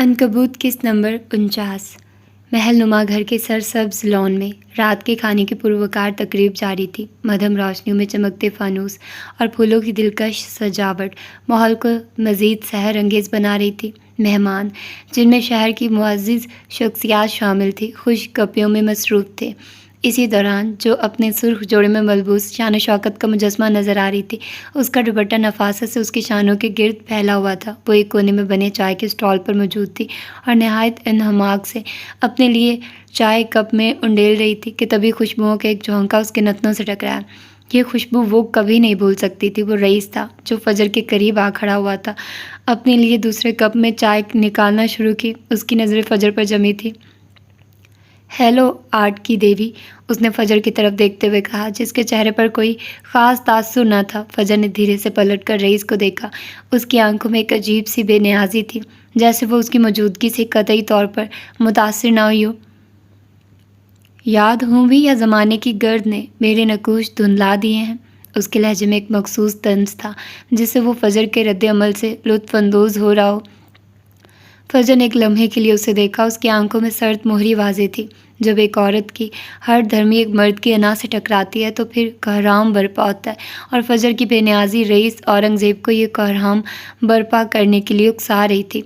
عنکبوت قسط نمبر 49۔ محل نما گھر کے سرسبز لان میں رات کے کھانے کی پروکار تقریب جاری تھی۔ مدھم روشنیوں میں چمکتے فانوس اور پھولوں کی دلکش سجاوٹ ماحول کو مزید سحر انگیز بنا رہی تھی۔ مہمان، جن میں شہر کی معزز شخصیات شامل تھی، خوش گپیوں میں مصروف تھے۔ اسی دوران جو اپنے سرخ جوڑے میں ملبوس شان و شوکت کا مجسمہ نظر آ رہی تھی، اس کا دوپٹہ نفاست سے اس کی شانوں کے گرد پھیلا ہوا تھا۔ وہ ایک کونے میں بنے چائے کے اسٹال پر موجود تھی اور نہایت انہماک سے اپنے لیے چائے کپ میں انڈیل رہی تھی کہ تبھی خوشبوؤں کا ایک جھونکا اس کے نتنوں سے ٹکرایا۔ یہ خوشبو وہ کبھی نہیں بھول سکتی تھی۔ وہ رئیس تھا جو فجر کے قریب آ کھڑا ہوا تھا، اپنے لیے دوسرے کپ میں چائے نکالنا شروع کی۔ اس کی نظریں فجر پر جمی تھی۔ ہیلو آرٹ کی دیوی، اس نے فجر کی طرف دیکھتے ہوئے کہا، جس کے چہرے پر کوئی خاص تاثر نہ تھا۔ فجر نے دھیرے سے پلٹ کر رئیس کو دیکھا۔ اس کی آنکھوں میں ایک عجیب سی بے نیازی تھی، جیسے وہ اس کی موجودگی سے قطعی طور پر متاثر نہ ہوئی ہو۔ یاد ہوں بھی یا زمانے کی گرد نے میرے نقوش دھندلا دیے ہیں؟ اس کے لہجے میں ایک مخصوص طنز تھا جس سے وہ فجر کے رد عمل سے لطف اندوز ہو رہا ہو۔ فجر نے ایک لمحے کے لیے اسے دیکھا۔ اس کی آنکھوں میں سرد مہری واضح تھی۔ جب ایک عورت کی ہر دھرمی ایک مرد کی انا سے ٹکراتی ہے تو پھر کوہرام برپا ہوتا ہے، اور فجر کی بے نیازی رئیس اورنگزیب کو یہ کوہرام برپا کرنے کے لیے اکسا رہی تھی۔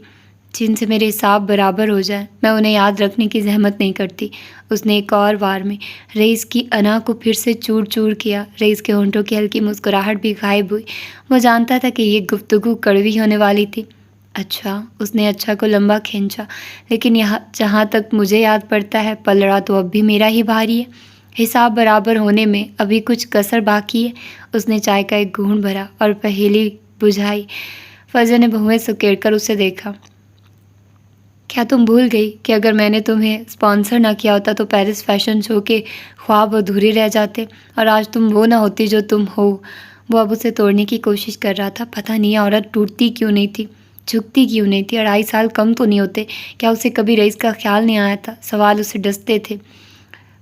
جن سے میرے حساب برابر ہو جائیں، میں انہیں یاد رکھنے کی زحمت نہیں کرتی۔ اس نے ایک اور وار میں رئیس کی انا کو پھر سے چور چور کیا۔ رئیس کے ہونٹوں کی ہلکی مسکراہٹ بھی غائب ہوئی۔ وہ جانتا تھا کہ یہ گفتگو کڑوی ہونے والی تھی۔ اچھا، اس نے اچھا کو لمبا کھینچا، لیکن جہاں تک مجھے یاد پڑتا ہے، پلڑا تو اب بھی میرا ہی بھاری ہے۔ حساب برابر ہونے میں ابھی کچھ کسر باقی ہے۔ اس نے چائے کا ایک گھونٹ بھرا اور پہیلی بجھائی۔ فجر نے بھویں سکیڑ کر اسے دیکھا۔ کیا تم بھول گئی کہ اگر میں نے تمہیں اسپانسر نہ کیا ہوتا تو پیرس فیشن شو کے خواب ادھورے رہ جاتے، اور آج تم وہ نہ ہوتی جو تم ہو؟ وہ اب اسے توڑنے کی کوشش کر رہا تھا۔ پتہ نہیں یہ عورت ٹوٹتی کیوں نہیں تھی، جھکتی کیوں نہیں تھی؟ 2.5 سال کم تو نہیں ہوتے؟ کیا اسے کبھی رئیس کا خیال نہیں آیا تھا؟ سوال اسے ڈستے تھے۔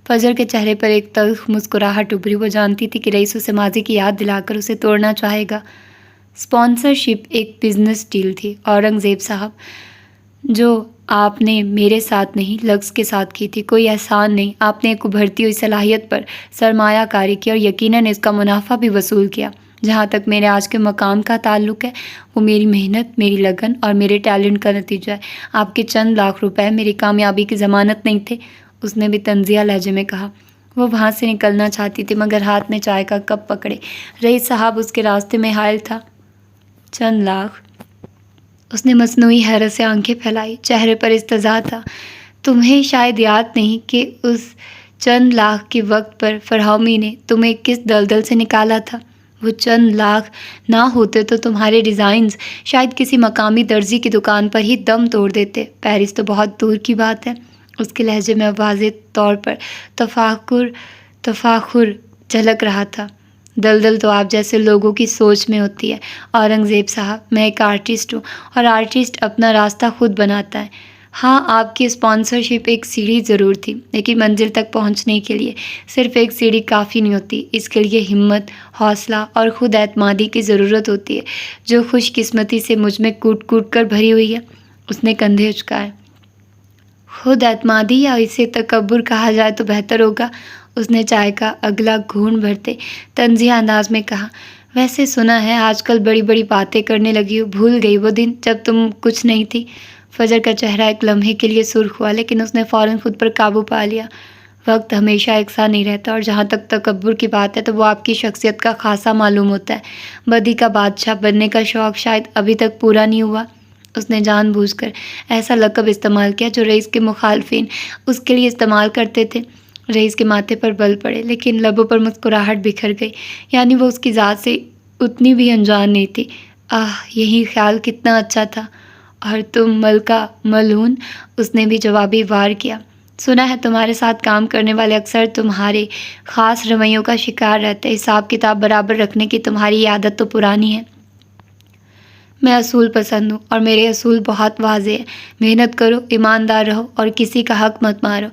فجر کے چہرے پر ایک تلخ مسکراہٹ ابھری۔ وہ جانتی تھی کہ رئیس اسے ماضی کی یاد دلا کر اسے توڑنا چاہے گا۔ اسپانسرشپ ایک بزنس ڈیل تھی اورنگزیب صاحب، جو آپ نے میرے ساتھ نہیں، لفظ کے ساتھ کی تھی۔ کوئی احسان نہیں، آپ نے ایک ابھرتی ہوئی صلاحیت پر سرمایہ کاری کی اور یقیناً اس کا منافع بھی وصول کیا۔ جہاں تک میرے آج کے مقام کا تعلق ہے، وہ میری محنت، میری لگن اور میرے ٹیلنٹ کا نتیجہ ہے۔ آپ کے چند لاکھ روپے میری کامیابی کی ضمانت نہیں تھے، اس نے بھی طنزیہ لہجے میں کہا۔ وہ وہاں سے نکلنا چاہتی تھی مگر ہاتھ میں چائے کا کپ پکڑے رئیس صاحب اس کے راستے میں حائل تھا۔ چند لاکھ؟ اس نے مصنوعی حیرت سے آنکھیں پھیلائی۔ چہرے پر استضاء تھا۔ تمہیں شاید یاد نہیں کہ اس چند لاکھ کے وقت پر فرہومی نے تمہیں کس دلدل سے نکالا تھا۔ وہ چند لاکھ نہ ہوتے تو تمہارے ڈیزائنز شاید کسی مقامی درزی کی دکان پر ہی دم توڑ دیتے۔ پیرس تو بہت دور کی بات ہے۔ اس کے لہجے میں واضح طور پر تفاخر جھلک رہا تھا۔ دلدل تو آپ جیسے لوگوں کی سوچ میں ہوتی ہے اورنگزیب صاحب۔ میں ایک آرٹسٹ ہوں اور آرٹسٹ اپنا راستہ خود بناتا ہے۔ ہاں، آپ کی اسپانسرشپ ایک سیڑھی ضرور تھی، لیکن منزل تک پہنچنے کے لیے صرف ایک سیڑھی کافی نہیں ہوتی۔ اس کے لیے ہمت، حوصلہ اور خود اعتمادی کی ضرورت ہوتی ہے، جو خوش قسمتی سے مجھ میں کوٹ کوٹ کر بھری ہوئی ہے۔ اس نے کندھے اچکائے۔ خود اعتمادی، یا اسے تکبر کہا جائے تو بہتر ہوگا، اس نے چائے کا اگلا گھونٹ بھرتے طنزیہ انداز میں کہا۔ ویسے سنا ہے آج کل بڑی بڑی باتیں کرنے لگی ہو، بھول گئی وہ دن جب تم کچھ نہیں تھی؟ فجر کا چہرہ ایک لمحے کے لیے سرخ ہوا، لیکن اس نے فوراً خود پر قابو پا لیا۔ وقت ہمیشہ یکساں نہیں رہتا، اور جہاں تک تکبر کی بات ہے تو وہ آپ کی شخصیت کا خاصا معلوم ہوتا ہے۔ بدی کا بادشاہ بننے کا شوق شاید ابھی تک پورا نہیں ہوا۔ اس نے جان بوجھ کر ایسا لقب استعمال کیا جو رئیس کے مخالفین اس کے لیے استعمال کرتے تھے۔ رئیس کے ماتھے پر بل پڑے، لیکن لبوں پر مسکراہٹ بکھر گئی، یعنی وہ اس کی ذات سے اتنی بھی انجان نہیں تھی۔ یہی خیال کتنا اچھا تھا۔ اور تم ملکہ ملعون، اس نے بھی جوابی وار کیا۔ سنا ہے تمہارے ساتھ کام کرنے والے اکثر تمہارے خاص رویوں کا شکار رہتے ہیں۔ حساب کتاب برابر رکھنے کی تمہاری یہ عادت تو پرانی ہے۔ میں اصول پسند ہوں اور میرے اصول بہت واضح ہیں۔ محنت کرو، ایماندار رہو اور کسی کا حق مت مارو۔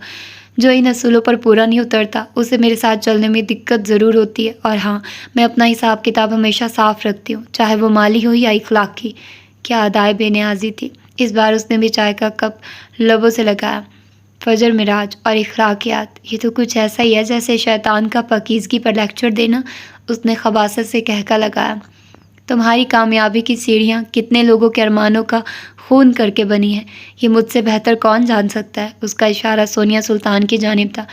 جو ان اصولوں پر پورا نہیں اترتا اسے میرے ساتھ چلنے میں دقت ضرور ہوتی ہے۔ اور ہاں، میں اپنا حساب کتاب ہمیشہ صاف رکھتی ہوں، چاہے وہ مالی ہو یا اخلاقی۔ کیا ادائے بے نیازی تھی! اس بار اس نے بھی چائے کا کپ لبوں سے لگایا۔ فجر، معراج اور اخلاقیات، یہ تو کچھ ایسا ہی ہے جیسے شیطان کا پاکیزگی پر لیکچر دینا۔ اس نے خباثت سے کہکا لگایا۔ تمہاری کامیابی کی سیڑھیاں کتنے لوگوں کے ارمانوں کا خون کر کے بنی ہیں، یہ مجھ سے بہتر کون جان سکتا ہے؟ اس کا اشارہ سونیا سلطان کی جانب تھا۔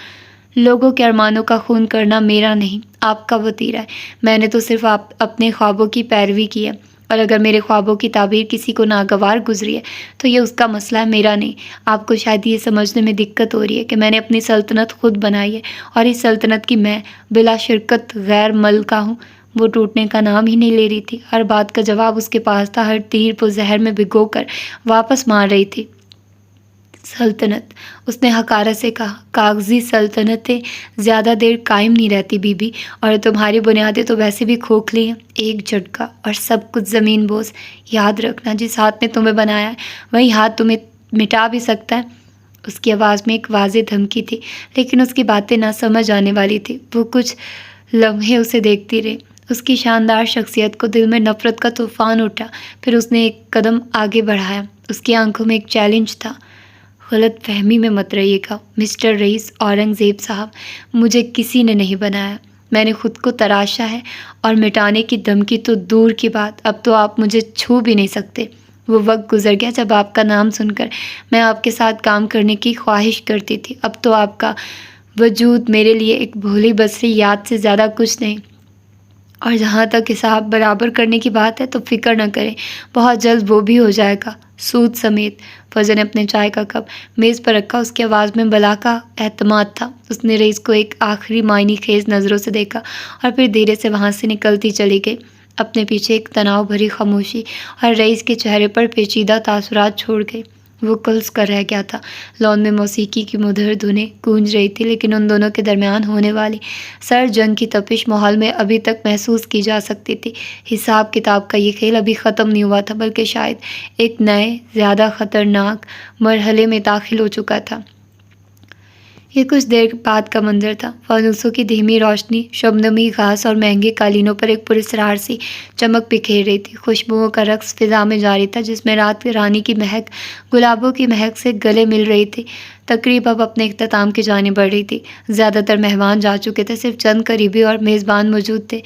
لوگوں کے ارمانوں کا خون کرنا میرا نہیں، آپ کا وطیرہ ہے۔ میں نے تو صرف اپنے خوابوں کی پیروی کی ہے، اور اگر میرے خوابوں کی تعبیر کسی کو ناگوار گزری ہے تو یہ اس کا مسئلہ ہے، میرا نہیں۔ آپ کو شاید یہ سمجھنے میں دقت ہو رہی ہے کہ میں نے اپنی سلطنت خود بنائی ہے، اور اس سلطنت کی میں بلا شرکت غیر ملکہ ہوں۔ وہ ٹوٹنے کا نام ہی نہیں لے رہی تھی، ہر بات کا جواب اس کے پاس تھا، ہر تیر کو زہر میں بھگو کر واپس مار رہی تھی۔ سلطنت، اس نے حقارت سے کہا، کاغذی سلطنتیں زیادہ دیر قائم نہیں رہتی بی بی، اور تمہاری بنیادیں تو ویسے بھی کھوکھلی ہیں۔ ایک جھٹکا اور سب کچھ زمین بوس۔ یاد رکھنا، جس ہاتھ نے تمہیں بنایا ہے وہی ہاتھ تمہیں مٹا بھی سکتا ہے۔ اس کی آواز میں ایک واضح دھمکی تھی، لیکن اس کی باتیں نہ سمجھ آنے والی تھی۔ وہ کچھ لمحے اسے دیکھتی رہی۔ اس کی شاندار شخصیت کو دل میں نفرت کا طوفان اٹھا، پھر اس نے ایک قدم آگے بڑھایا۔ اس کی آنکھوں میں ایک چیلنج تھا۔ غلط فہمی میں مت رہیے گا مسٹر رئیس اورنگزیب صاحب، مجھے کسی نے نہیں بنایا، میں نے خود کو تراشا ہے، اور مٹانے کی دھمکی تو دور کی بات، اب تو آپ مجھے چھو بھی نہیں سکتے۔ وہ وقت گزر گیا جب آپ کا نام سن کر میں آپ کے ساتھ کام کرنے کی خواہش کرتی تھی، اب تو آپ کا وجود میرے لیے ایک بھولی بسری یاد سے زیادہ کچھ نہیں۔ اور جہاں تک حساب برابر کرنے کی بات ہے تو فکر نہ کریں، بہت جلد وہ بھی ہو جائے گا، سود سمیت۔ فضل نے اپنے چائے کا کپ میز پر رکھا، اس کی آواز میں بلا کا اعتماد تھا۔ اس نے رئیس کو ایک آخری معنی خیز نظروں سے دیکھا اور پھر دھیرے سے وہاں سے نکلتی چلی گئی، اپنے پیچھے ایک تناؤ بھری خاموشی اور رئیس کے چہرے پر پیچیدہ تاثرات چھوڑ گئی۔ وہ کلس کر رہ گیا تھا۔ لان میں موسیقی کی مدھر دھنیں گونج رہی تھی، لیکن ان دونوں کے درمیان ہونے والی سرد جنگ کی تپش ماحول میں ابھی تک محسوس کی جا سکتی تھی۔ حساب کتاب کا یہ کھیل ابھی ختم نہیں ہوا تھا، بلکہ شاید ایک نئے، زیادہ خطرناک مرحلے میں داخل ہو چکا تھا۔ یہ کچھ دیر بعد کا منظر تھا۔ فانوسوں کی دھیمی روشنی شبنمی گھاس اور مہنگے قالینوں پر ایک پراسرار سی چمک بکھیر رہی تھی۔ خوشبوؤں کا رقص فضا میں جاری تھا، جس میں رات رانی کی مہک گلابوں کی مہک سے گلے مل رہی تھی۔ تقریب اب اپنے اختتام کی جانب بڑھ رہی تھی۔ زیادہ تر مہمان جا چکے تھے، صرف چند قریبی اور میزبان موجود تھے۔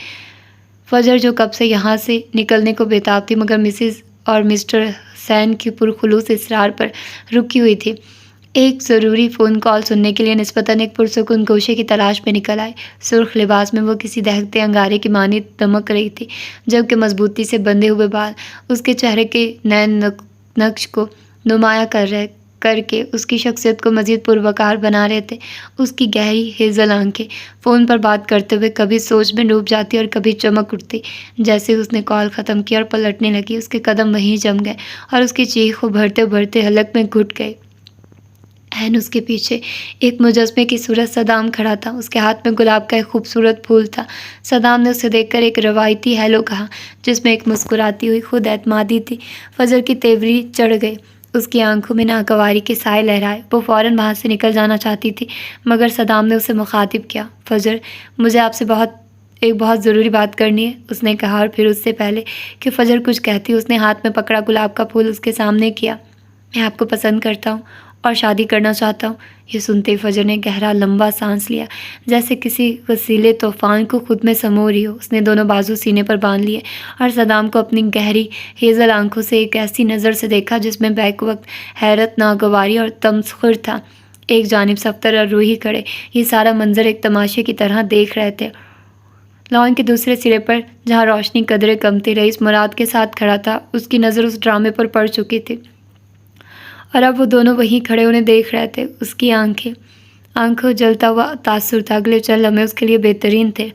فجر، جو کب سے یہاں سے نکلنے کو بےتاب تھی، مگر مسز اور مسٹر حسین کی پرخلوص اصرار پر رکی ہوئی تھی، ایک ضروری فون کال سننے کے لیے نسبتاً ایک پرسکون گوشے کی تلاش میں نکل آئی۔ سرخ لباس میں وہ کسی دہکتے انگارے کی مانند دمک رہی تھی، جبکہ مضبوطی سے بندھے ہوئے بال اس کے چہرے کے نئے نقش کو نمایاں کر کے اس کی شخصیت کو مزید پروقار بنا رہے تھے۔ اس کی گہری ہیزل آنکھیں فون پر بات کرتے ہوئے کبھی سوچ میں ڈوب جاتی اور کبھی چمک اٹھتی۔ جیسے اس نے کال ختم کی اور پلٹنے لگی، اس کے قدم وہیں جم گئے اور اس کی چیخ ابھرتے ابھرتے حلق میں گھٹ گئی۔ عین اس کے پیچھے ایک مجسمے کی صورت صدام کھڑا تھا، اس کے ہاتھ میں گلاب کا ایک خوبصورت پھول تھا۔ صدام نے اسے دیکھ کر ایک روایتی ہیلو کہا، جس میں ایک مسکراتی ہوئی خود اعتمادی تھی۔ فجر کی تیوری چڑھ گئی، اس کی آنکھوں میں ناگواری کے سائے لہرائے۔ وہ فوراً وہاں سے نکل جانا چاہتی تھی، مگر صدام نے اسے مخاطب کیا۔ فجر، مجھے آپ سے ایک بہت ضروری بات کرنی ہے، اس نے کہا، اور پھر اس سے پہلے کہ فجر کچھ کہتی اس نے ہاتھ میں پکڑا گلاب کا پھول اس کے سامنے کیا۔ میں آپ کو پسند کرتا ہوں اور شادی کرنا چاہتا ہوں۔ یہ سنتے ہی فجر نے گہرا لمبا سانس لیا، جیسے کسی وسیلے طوفان کو خود میں سمو رہی ہو۔ اس نے دونوں بازو سینے پر باندھ لیے اور صدام کو اپنی گہری ہیزل آنکھوں سے ایک ایسی نظر سے دیکھا جس میں بیک وقت حیرت، ناگواری اور تمسخر تھا۔ ایک جانب صفدر اور روحی کھڑے یہ سارا منظر ایک تماشے کی طرح دیکھ رہے تھے۔ لان کے دوسرے سرے پر، جہاں روشنی قدرے کم تھی، رئیس مراد کے ساتھ کھڑا تھا۔ اس کی نظر اس ڈرامے پر پڑ چکی تھی اور اب وہ دونوں وہیں کھڑے انہیں دیکھ رہے تھے۔ اس کی آنکھوں جلتا ہوا تاثر تھا۔ اگلے چند لمحے اس کے لیے بہترین تھے۔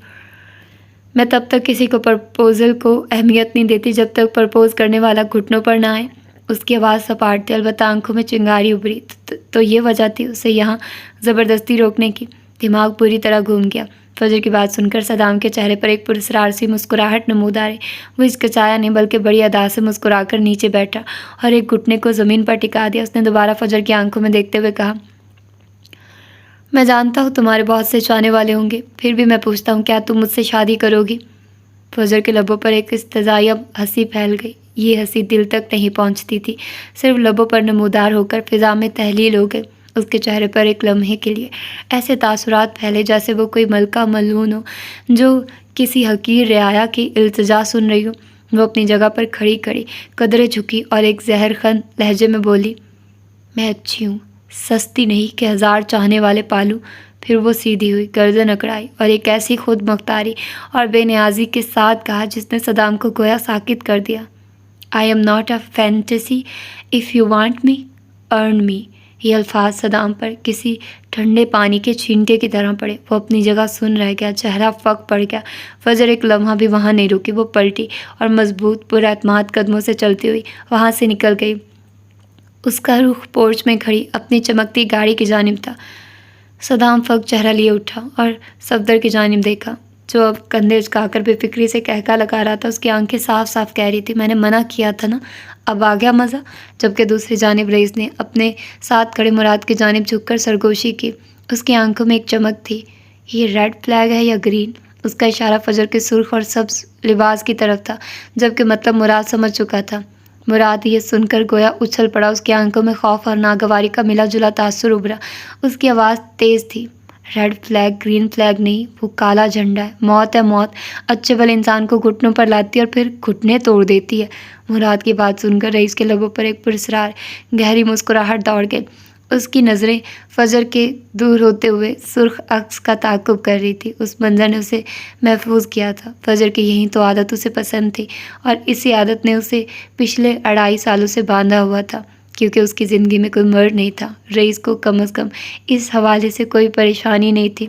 میں تب تک کسی کو پرپوزل کو اہمیت نہیں دیتی جب تک پرپوز کرنے والا گھٹنوں پر نہ آئے۔ اس کی آواز سپاٹ تھی، البتہ آنکھوں میں چنگاری ابھری۔ تو یہ وجہ تھی اسے یہاں زبردستی روکنے کی۔ دماغ پوری طرح گھوم گیا۔ فجر کی بات سن کر صدام کے چہرے پر ایک پراسرار سی مسکراہٹ نمودار ہے۔ وہ ہچکچایا نہیں، بلکہ بڑی ادا سے مسکرا کر نیچے بیٹھا اور ایک گھٹنے کو زمین پر ٹکا دیا۔ اس نے دوبارہ فجر کی آنکھوں میں دیکھتے ہوئے کہا، میں جانتا ہوں تمہارے بہت سے چاہنے والے ہوں گے، پھر بھی میں پوچھتا ہوں، کیا تم مجھ سے شادی کرو گی؟ فجر کے لبوں پر ایک استہزائیہ ہنسی پھیل گئی۔ یہ ہنسی دل تک نہیں پہنچتی تھی، صرف لبوں پر نمودار ہو کر فضا میں تحلیل ہو گئی۔ اس کے چہرے پر ایک لمحے کے لیے ایسے تاثرات پھیلے جیسے وہ کوئی ملکہ ملعون ہو جو کسی حقیر رعایا کی التجا سن رہی ہو۔ وہ اپنی جگہ پر کھڑی قدرے جھکی اور ایک زہر خند لہجے میں بولی، میں اچھی ہوں، سستی نہیں کہ 1000 چاہنے والے پالوں۔ پھر وہ سیدھی ہوئی، گردن اکڑائی اور ایک ایسی خود مختاری اور بے نیازی کے ساتھ کہا جس نے صدام کو گویا ساکت کر دیا، I am not a fantasy. If you want me, earn me. یہ الفاظ صدام پر کسی ٹھنڈے پانی کے چھینٹے کی طرح پڑے۔ وہ اپنی جگہ سن رہ گیا، چہرہ فک پڑ گیا۔ فجر ایک لمحہ بھی وہاں نہیں رکی، وہ پلٹی اور مضبوط پر اعتماد قدموں سے چلتی ہوئی وہاں سے نکل گئی۔ اس کا رخ پورچ میں کھڑی اپنی چمکتی گاڑی کی جانب تھا۔ صدام فک چہرہ لیے اٹھا اور صفدر کی جانب دیکھا جو اب کندھے اچکا کر بے فکری سے کہکا لگا رہا تھا۔ اس کی آنکھیں صاف صاف کہہ رہی تھی، میں نے منع کیا تھا نا، اب آ گیا مزہ۔ جبکہ دوسری جانب رئیس نے اپنے ساتھ کھڑے مراد کی جانب جھک کر سرگوشی کی۔ اس کی آنکھوں میں ایک چمک تھی۔ یہ ریڈ فلیگ ہے یا گرین؟ اس کا اشارہ فجر کے سرخ اور سبز لباس کی طرف تھا، جبکہ مطلب مراد سمجھ چکا تھا۔ مراد یہ سن کر گویا اچھل پڑا، اس کی آنکھوں میں خوف اور ناگواری کا ملا جلا تاثر ابھرا۔ اس کی آواز تیز تھی، ریڈ فلیگ گرین فلیگ نہیں، وہ کالا جھنڈا ہے، موت ہے موت، اچھے بھلے انسان کو گھٹنوں پر لاتی ہے اور پھر گھٹنے توڑ دیتی ہے۔ مراد کی بات سن کر رئیس کے لبوں پر ایک پراسرار گہری مسکراہٹ دوڑ گئی۔ اس کی نظریں فجر کے دور ہوتے ہوئے سرخ عکس کا تعاقب کر رہی تھی۔ اس منظر نے اسے محفوظ کیا تھا۔ فجر کی یہی تو عادت اسے پسند تھی اور اسی عادت نے اسے پچھلے 2.5 سالوں سے باندھا ہوا تھا، کیونکہ اس کی زندگی میں کوئی مرد نہیں تھا۔ رئیس کو کم از کم اس حوالے سے کوئی پریشانی نہیں تھی۔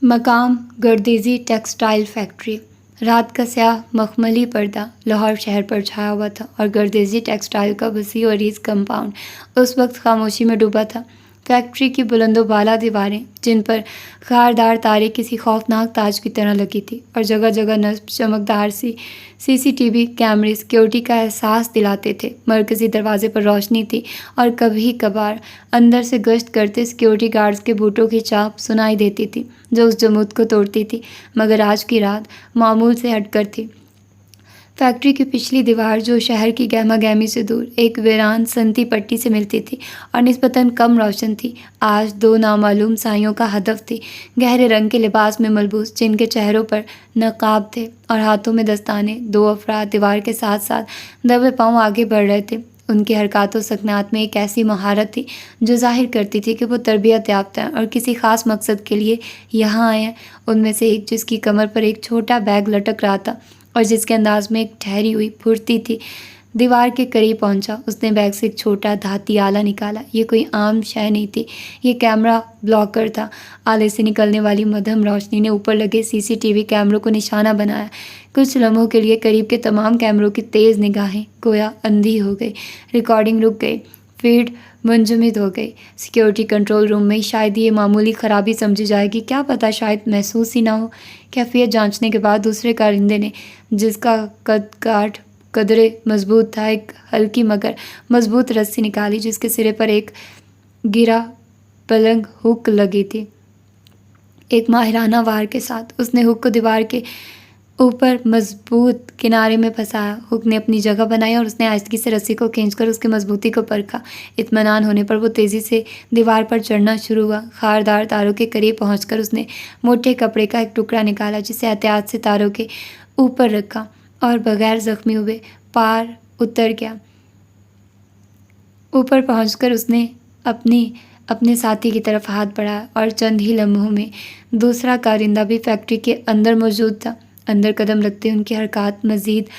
مقام گردیزی ٹیکسٹائل فیکٹری۔ رات کا سیاہ مخملی پردہ لاہور شہر پر چھایا ہوا تھا اور گردیزی ٹیکسٹائل کا وسیع و عریض کمپاؤنڈ اس وقت خاموشی میں ڈوبا تھا۔ فیکٹری کی بلند و بالا دیواریں، جن پر خاردار تاریں کسی خوفناک تاج کی طرح لگی تھی، اور جگہ جگہ نصب چمکدار CCTV کیمرے سیکیورٹی کا احساس دلاتے تھے۔ مرکزی دروازے پر روشنی تھی اور کبھی کبھار اندر سے گشت کرتے سیکیورٹی گارڈز کے بوٹوں کی چاپ سنائی دیتی تھی جو اس جمود کو توڑتی تھی، مگر آج کی رات معمول سے ہٹ کر تھی۔ فیکٹری کی پچھلی دیوار، جو شہر کی گہما گہمی سے دور ایک ویران سنتی پٹی سے ملتی تھی اور نسبتاً کم روشن تھی، آج 2 نامعلوم سائیوں کا ہدف تھی، گہرے رنگ کے لباس میں ملبوس، جن کے چہروں پر نقاب تھے اور ہاتھوں میں دستانے۔ 2 افراد دیوار کے ساتھ ساتھ دبے پاؤں آگے بڑھ رہے تھے۔ ان کے حرکات و سکنات میں ایک ایسی مہارت تھی جو ظاہر کرتی تھی کہ وہ تربیت یافتہ ہیں اور کسی خاص مقصد کے لیے یہاں آئے ہیں۔ ان میں سے ایک، جس کی کمر پر ایک چھوٹا بیگ لٹک رہا تھا اور جس کے انداز میں ایک ٹھہری ہوئی پھرتی تھی، دیوار کے قریب پہنچا۔ اس نے بیگ سے ایک چھوٹا دھاتی آلہ نکالا۔ یہ کوئی عام شے نہیں تھی، یہ کیمرہ بلاکر تھا۔ آلے سے نکلنے والی مدھم روشنی نے اوپر لگے CCTV کیمروں کو نشانہ بنایا۔ کچھ لمحوں کے لیے قریب کے تمام کیمروں کی تیز نگاہیں گویا اندھی ہو گئی۔ ریکارڈنگ رک گئی، فیڈ منجمد ہو گئی۔ سیکیورٹی کنٹرول روم میں شاید یہ معمولی خرابی سمجھی جائے گی، کیا پتہ شاید محسوس ہی نہ ہو۔ کیفیت جانچنے کے بعد دوسرے کارندے نے، جس کا قد کاٹھ قدرے مضبوط تھا، ایک ہلکی مگر مضبوط رسی نکالی جس کے سرے پر ایک گرا پلنگ ہک لگی تھی۔ ایک ماہرانہ وار کے ساتھ اس نے ہک کو دیوار کے اوپر مضبوط کنارے میں پھنسایا۔ ہک نے اپنی جگہ بنائی اور اس نے آہستگی سے رسی کو کھینچ کر اس کی مضبوطی کو پرکھا۔ اطمینان ہونے پر وہ تیزی سے دیوار پر چڑھنا شروع ہوا۔ خاردار تاروں کے قریب پہنچ کر اس نے موٹے کپڑے کا ایک ٹکڑا نکالا جسے احتیاط سے تاروں کے اوپر رکھا اور بغیر زخمی ہوئے پار اتر گیا۔ اوپر پہنچ کر اس نے اپنے ساتھی کی طرف ہاتھ بڑھایا اور چند ہی لمحوں میں دوسرا کارندہ بھی فیکٹری کے اندر موجود تھا۔ اندر قدم رکھتے ان کی حرکات مزید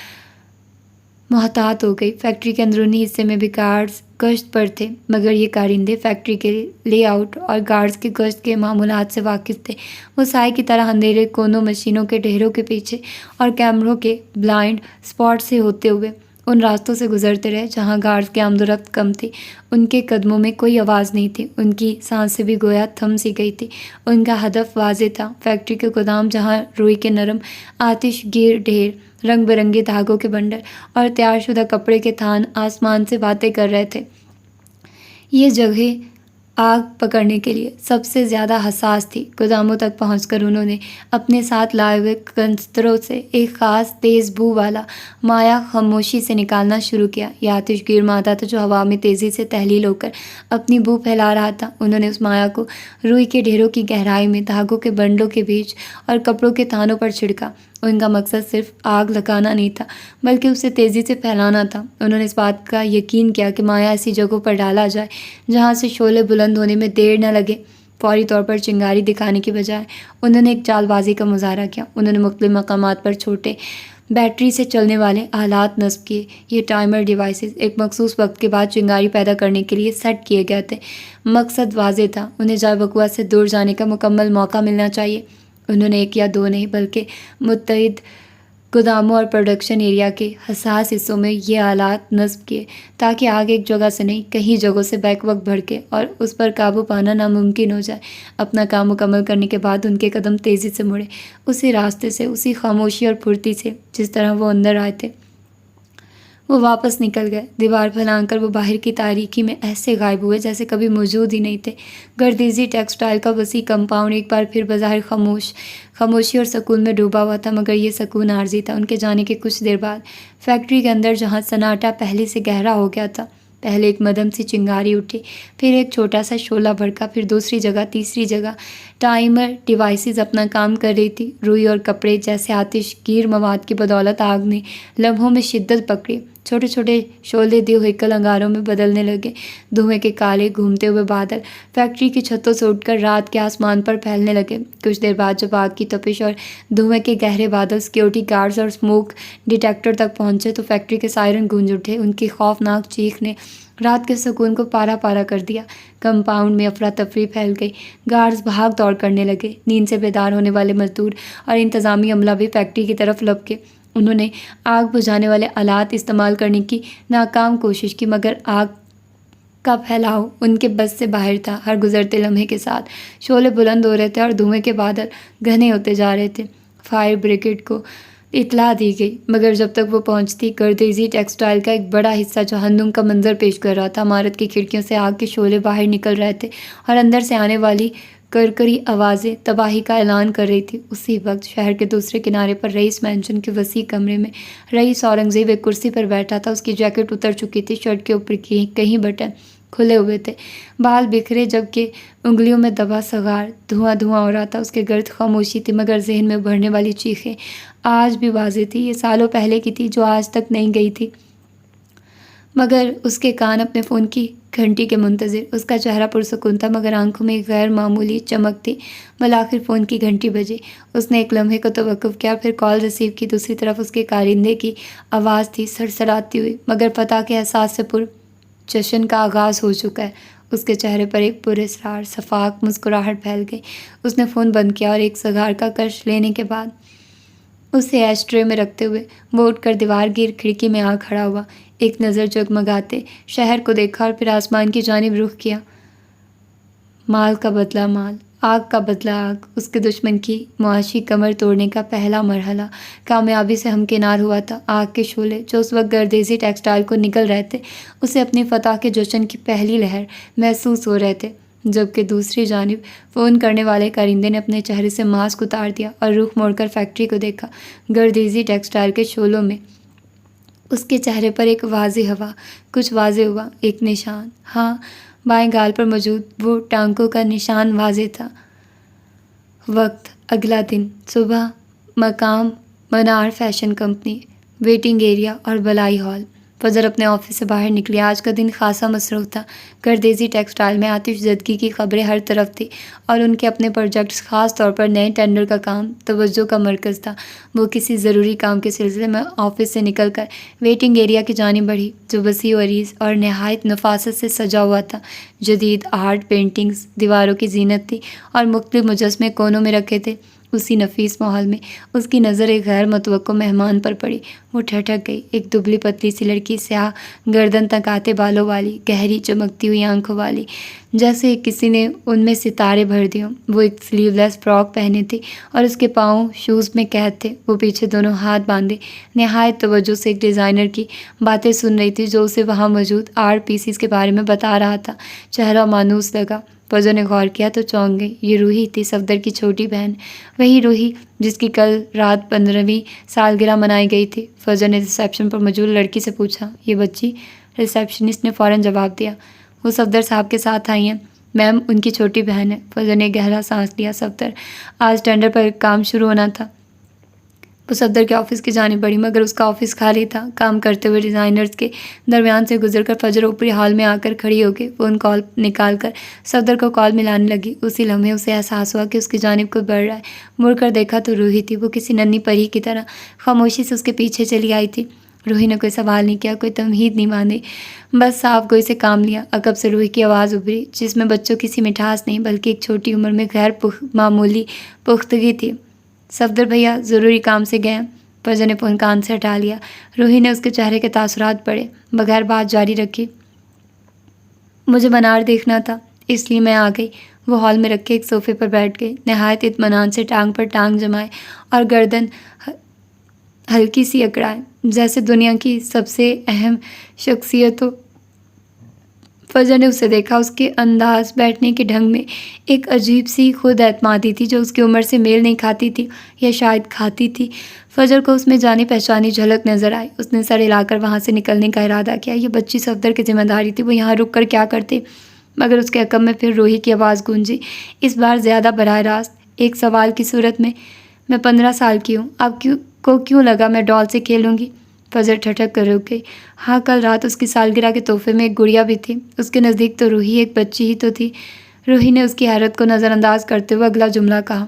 محتاط ہو گئی۔ فیکٹری کے اندرونی حصے میں بھی گارڈز گشت پر تھے، مگر یہ کارندے فیکٹری کے لے آؤٹ اور گارڈز کی گشت کے معمولات سے واقف تھے۔ وہ سائے کی طرح اندھیرے کونوں، مشینوں کے ڈھیروں کے پیچھے اور کیمروں کے بلائنڈ اسپاٹ سے ہوتے ہوئے ان راستوں سے گزرتے رہے جہاں گارڈز کی آمد و رفت کم تھی۔ ان کے قدموں میں کوئی آواز نہیں تھی، ان کی سانسیں بھی گویا تھم سی گئی تھی۔ ان کا ہدف واضح تھا، فیکٹری کے گودام جہاں روئی کے نرم آتش گیر ڈھیر، رنگ برنگے دھاگوں کے بنڈل اور تیار شدہ کپڑے کے تھان آسمان سے باتیں کر رہے تھے۔ یہ جگہ آگ پکڑنے کے لیے سب سے زیادہ حساس تھی۔ گوداموں تک پہنچ کر انہوں نے اپنے ساتھ لائے ہوئے کنستروں سے ایک خاص تیز بو والا مایع خاموشی سے نکالنا شروع کیا۔ یہ آتش گیر مادہ تھا جو ہوا میں تیزی سے تحلیل ہو کر اپنی بو پھیلا رہا تھا۔ انہوں نے اس مایع کو روئی کے ڈھیروں کی گہرائی میں، دھاگوں کے بنڈلوں کے بیچ اور کپڑوں کے تھانوں پر چھڑکا۔ ان کا مقصد صرف آگ لگانا نہیں تھا بلکہ اسے تیزی سے پھیلانا تھا۔ انہوں نے اس بات کا یقین کیا کہ مایع ایسی جگہوں پر ڈالا جائے جہاں سے شعلے بلند ہونے میں دیر نہ لگے۔ فوری طور پر چنگاری دکھانے کی بجائے انہوں نے ایک چال بازی کا مظاہرہ کیا۔ انہوں نے مختلف مقامات پر چھوٹے بیٹری سے چلنے والے آلات نصب کیے۔ یہ ٹائمر ڈیوائسز ایک مخصوص وقت کے بعد چنگاری پیدا کرنے کے لیے سیٹ کیے گئے تھے۔ مقصد واضح تھا، انہیں جائے وقوع سے دور جانے کا مکمل موقع ملنا چاہیے۔ انہوں نے ایک یا دو نہیں بلکہ متعدد گوداموں اور پروڈکشن ایریا کے حساس حصوں میں یہ آلات نصب کیے تاکہ آگ ایک جگہ سے نہیں کئی جگہوں سے بیک وقت بھڑکے اور اس پر قابو پانا ناممکن ہو جائے۔ اپنا کام مکمل کرنے کے بعد ان کے قدم تیزی سے مڑے، اسی راستے سے، اسی خاموشی اور پھرتی سے جس طرح وہ اندر آئے تھے۔ وہ واپس نکل گئے۔ دیوار پھلانگ کر وہ باہر کی تاریکی میں ایسے غائب ہوئے جیسے کبھی موجود ہی نہیں تھے۔ گردیزی ٹیکسٹائل کا وسیع کمپاؤنڈ ایک بار پھر بظاہر خاموشی اور سکون میں ڈوبا ہوا تھا، مگر یہ سکون عارضی تھا۔ ان کے جانے کے کچھ دیر بعد فیکٹری کے اندر جہاں سناٹا پہلے سے گہرا ہو گیا تھا، پہلے ایک مدھم سی چنگاری اٹھی، پھر ایک چھوٹا سا شعلہ بھڑکا، پھر دوسری جگہ، تیسری جگہ ٹائمر ڈیوائسز اپنا کام کر رہی تھی۔ روئی اور کپڑے جیسے آتش گیر مواد کی بدولت آگ نے لمحوں میں شدت پکڑی۔ چھوٹے چھوٹے شعلے دیو ہیکل انگاروں میں بدلنے لگے۔ دھوئیں کے کالے گھومتے ہوئے بادل فیکٹری کی چھتوں سے اٹھ کر رات کے آسمان پر پھیلنے لگے۔ کچھ دیر بعد جب آگ کی تپش اور دھوئیں کے گہرے بادل سیکیورٹی گارڈز اور اسموک ڈیٹیکٹر تک پہنچے تو فیکٹری کے سائرن گونج اٹھے۔ ان کی خوفناک چیخ نے رات کے سکون کو پارا پارا کر دیا۔ کمپاؤنڈ میں افراتفری پھیل گئی۔ گارڈز بھاگ دوڑ کرنے لگے۔ نیند سے بیدار ہونے والے مزدور اور انتظامی عملہ بھی فیکٹری کی طرف لپکے۔ انہوں نے آگ بجھانے والے آلات استعمال کرنے کی ناکام کوشش کی، مگر آگ کا پھیلاؤ ان کے بس سے باہر تھا۔ ہر گزرتے لمحے کے ساتھ شعلے بلند ہو رہے تھے اور دھوئیں کے بادل گھنے ہوتے جا رہے تھے۔ فائر بریگیڈ کو اطلاع دی گئی، مگر جب تک وہ پہنچتی، گردیزی ٹیکسٹائل کا ایک بڑا حصہ جہنم کا منظر پیش کر رہا تھا۔ عمارت کی کھڑکیوں سے آگ کے شعلے باہر نکل رہے تھے اور اندر سے آنے والی کرکری آوازیں تباہی کا اعلان کر رہی تھی۔ اسی وقت شہر کے دوسرے کنارے پر رئیس مینشن کے وسیع کمرے میں رئیس اورنگزیب ایک کرسی پر بیٹھا تھا۔ اس کی جیکٹ اتر چکی تھی، شرٹ کے اوپر کئی بٹن کھلے ہوئے تھے، بال بکھرے جبکہ انگلیوں میں دبا سگار دھواں ہو رہا تھا۔ اس کے گرد خاموشی تھی، مگر ذہن میں ابھرنے والی چیخیں آج بھی واضح تھی۔ یہ سالوں پہلے کی تھی جو آج تک نہیں گئی تھی، مگر اس کے کان اپنے فون کی گھنٹی کے منتظر۔ اس کا چہرہ پرسکون تھا مگر آنکھوں میں غیر معمولی چمک تھی۔ بالآخر فون کی گھنٹی بجی۔ اس نے ایک لمحے کو توقف کیا، پھر کال ریسیو کی۔ دوسری طرف اس کے کارندے کی آواز تھی، سرسراتی ہوئی مگر فتح کے احساس سے پر جشن کا آغاز ہو چکا ہے۔ اس کے چہرے پر ایک پراسرار شفاف مسکراہٹ پھیل گئی۔ اس نے فون بند کیا اور ایک سگار کا کش لینے کے بعد اسے ایش ٹرے میں رکھتے ہوئے وہ اٹھ کر دیوار گیر کھڑکی میں آ کھڑا ہوا۔ ایک نظر جگمگاتے شہر کو دیکھا اور پھر آسمان کی جانب رخ کیا۔ مال کا بدلہ مال، آگ کا بدلہ آگ۔ اس کے دشمن کی معاشی کمر توڑنے کا پہلا مرحلہ کامیابی سے ہمکنار ہوا تھا۔ آگ کے شعلے جو اس وقت گردیزی ٹیکسٹائل کو نکل رہے تھے، اسے اپنی فتح کے جشن کی پہلی لہر محسوس ہو رہے تھے، جبکہ دوسری جانب فون کرنے والے کارندے نے اپنے چہرے سے ماسک اتار دیا اور رخ موڑ کر فیکٹری کو دیکھا۔ گردیزی ٹیکسٹائل کے شعلوں میں اس کے چہرے پر ایک واضح ہوا، کچھ واضح ہوا، ایک نشان۔ ہاں، بائیں گال پر موجود وہ ٹانکوں کا نشان واضح تھا۔ وقت اگلا دن صبح، مقام منار فیشن کمپنی، ویٹنگ ایریا اور بلائی ہال۔ فجر اپنے آفس سے باہر نکلی۔ آج کا دن خاصا مصروف تھا۔ گردیزی ٹیکسٹائل میں آتش زدگی کی خبریں ہر طرف تھی اور ان کے اپنے پروجیکٹس، خاص طور پر نئے ٹینڈر کا کام توجہ کا مرکز تھا۔ وہ کسی ضروری کام کے سلسلے میں آفس سے نکل کر ویٹنگ ایریا کی جانب بڑھی، جو وسیع و عریض اور نہایت نفاست سے سجا ہوا تھا۔ جدید آرٹ پینٹنگز دیواروں کی زینت تھی اور مختلف مجسمے کونوں میں رکھے تھے۔ اسی نفیس ماحول میں اس کی نظر ایک غیر متوقع مہمان پر پڑی۔ وہ ٹھٹک گئی۔ ایک دبلی پتلی سی لڑکی، سیاہ گردن تک آتے بالوں والی، گہری چمکتی ہوئی آنکھوں والی، جیسے کسی نے ان میں ستارے بھر دیے ہوں۔ وہ ایک سلیو لیس فراک پہنے تھی اور اس کے پاؤں شوز میں قید تھے۔ وہ پیچھے دونوں ہاتھ باندھے نہایت توجہ سے ایک ڈیزائنر کی باتیں سن رہی تھی جو اسے وہاں موجود آرٹ پیسز کے بارے میں بتا رہا تھا۔ چہرہ مانوس لگا۔ فضل نے غور کیا تو چونک گئی۔ یہ روحی تھی، صفدر کی چھوٹی بہن، وہی روحی جس کی کل رات 15ویں سالگرہ منائی گئی تھی۔ فضل نے ریسیپشن پر موجود لڑکی سے پوچھا، یہ بچی؟ ریسیپشنسٹ نے فوراً جواب دیا، وہ صفدر صاحب کے ساتھ آئی ہیں میم، ان کی چھوٹی بہن ہے۔ فضل نے گہرا سانس لیا۔ صفدر آج ٹینڈر پر کام شروع ہونا تھا۔ وہ صفدر کے آفس کی جانب بڑھی مگر اس کا آفس خالی تھا۔ کام کرتے ہوئے ڈیزائنرز کے درمیان سے گزر کر فجر اوپری ہال میں آ کر کھڑی ہو گئی۔ وہ ان کال نکال کر صفدر کو کال ملانے لگی۔ اسی لمحے اسے احساس ہوا کہ اس کی جانب کوئی بڑھ رہا ہے۔ مڑ کر دیکھا تو روحی تھی۔ وہ کسی ننھی پری کی طرح خاموشی سے اس کے پیچھے چلی آئی تھی۔ روحی نے کوئی سوال نہیں کیا، کوئی تمہید نہیں باندھی، بس صاف گوئی سے کام لیا۔ عقب سے روحی کی آواز ابھری جس میں بچوں کی سی مٹھاس نہیں بلکہ ایک چھوٹی عمر میں غیر معمولی پختگی تھی، صفدر بھیا ضروری کام سے گئے ہیں؟ فجر نے فون کان سے ہٹا لیا۔ روحی نے اس کے چہرے کے تاثرات پڑھے بغیر بات جاری رکھی، مجھے منار دیکھنا تھا اس لیے میں آ گئی۔ وہ ہال میں رکھے ایک صوفے پر بیٹھ گئی، نہایت اطمینان سے ٹانگ پر ٹانگ جمائے اور گردن ہلکی سی اکڑائے جیسے دنیا کی سب سے اہم شخصیت ہو۔ فجر نے اسے دیکھا۔ اس کے انداز، بیٹھنے کے ڈھنگ میں ایک عجیب سی خود اعتمادی تھی جو اس کی عمر سے میل نہیں کھاتی تھی، یا شاید کھاتی تھی۔ فجر کو اس میں جانی پہچانی جھلک نظر آئی۔ اس نے سر ہلا کر وہاں سے نکلنے کا ارادہ کیا۔ یہ بچی صفدر کی ذمہ داری تھی، وہ یہاں رک کر کیا کرتے؟ مگر اس کے عقب میں پھر روحی کی آواز گونجی، اس بار زیادہ براہ راست، ایک سوال کی صورت میں 15 سال کی ہوں، آپ کو کیوں لگا میں ڈال سے کھیلوں گی؟ فجر ٹھٹک کر رک گئی۔ ہاں، کل رات اس کی سالگرہ کے تحفے میں ایک گڑیا بھی تھی۔ اس کے نزدیک تو روحی ایک بچی ہی تو تھی۔ روحی نے اس کی حیرت کو نظر انداز کرتے ہوئے اگلا جملہ کہا۔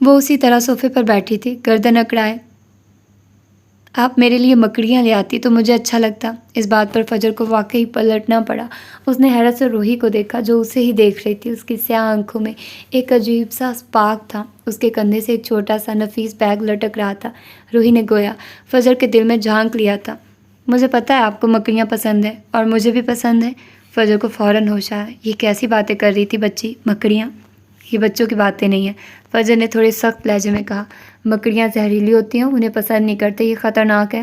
وہ اسی طرح صوفے پر بیٹھی تھی، گردن اکڑائے۔ آپ میرے لیے مکڑیاں لے آتی تو مجھے اچھا لگتا۔ اس بات پر فجر کو واقعی پلٹنا پڑا۔ اس نے حیرت سے روحی کو دیکھا جو اسے ہی دیکھ رہی تھی۔ اس کی سیاہ آنکھوں میں ایک عجیب سا اسپارک تھا۔ اس کے کندھے سے ایک چھوٹا سا نفیس بیگ لٹک رہا تھا۔ روحی نے گویا فجر کے دل میں جھانک لیا تھا۔ مجھے پتہ ہے آپ کو مکڑیاں پسند ہیں اور مجھے بھی پسند ہے۔ فجر کو فوراً ہوش آیا۔ یہ کیسی باتیں کر رہی تھی بچی؟ مکڑیاں؟ یہ بچوں کی باتیں نہیں ہیں، فجر نے تھوڑے سخت لہجے میں کہا۔ مکڑیاں زہریلی ہوتی ہیں، انہیں پسند نہیں کرتے، یہ خطرناک ہے۔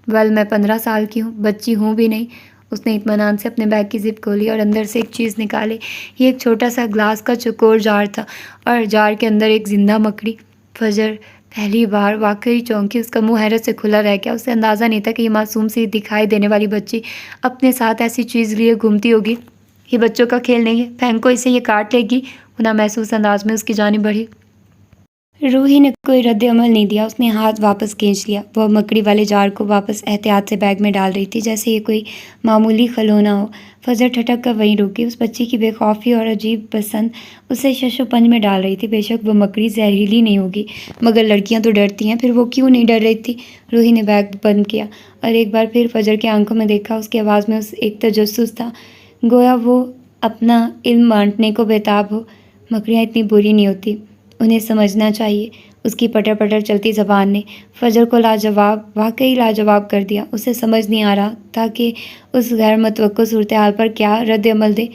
ویل، میں 15 سال کی ہوں، بچی ہوں بھی نہیں۔ اس نے اطمینان سے اپنے بیگ کی زپ کھولی اور اندر سے ایک چیز نکالی۔ یہ ایک چھوٹا سا گلاس کا چوکور جار تھا اور جار کے اندر ایک زندہ مکڑی۔ فجر پہلی بار واقعی چونکی۔ اس کا منہ حیرت سے کھلا رہ گیا۔ اسے اندازہ نہیں تھا کہ یہ معصوم سی دکھائی دینے والی بچی اپنے ساتھ ایسی چیز لیے گھومتی ہوگی۔ یہ بچوں کا کھیل نہیں ہے، پھینکو اسے، یہ کاٹ لے گی۔ وہ نامحسوس انداز میں اس کی جانب بڑھی۔ روحی نے کوئی رد عمل نہیں دیا۔ اس نے ہاتھ واپس کھینچ لیا۔ وہ مکڑی والے جار کو واپس احتیاط سے بیگ میں ڈال رہی تھی جیسے یہ کوئی معمولی کھلونا ہو۔ فجر ٹھٹک کر وہیں رک گئی۔ اس بچی کی بے خوفی اور عجیب پسند اسے شش و پنج میں ڈال رہی تھی۔ بے شک وہ مکڑی زہریلی نہیں ہوگی، مگر لڑکیاں تو ڈرتی ہیں، پھر وہ کیوں نہیں ڈر رہی تھی؟ روحی نے بیگ بند کیا اور ایک بار پھر فجر کی آنکھوں میں دیکھا۔ اس کی آواز میں ایک تجسس تھا، گویا وہ اپنا علم بانٹنے کو بےتاب ہو۔ مکڑیاں اتنی بری نہیں ہوتی، انہیں سمجھنا چاہیے۔ اس کی پٹر پٹر چلتی زبان نے فجر کو واقعی لاجواب کر دیا۔ اسے سمجھ نہیں آ رہا تھا کہ اس غیر متوقع صورتحال پر کیا رد عمل دے۔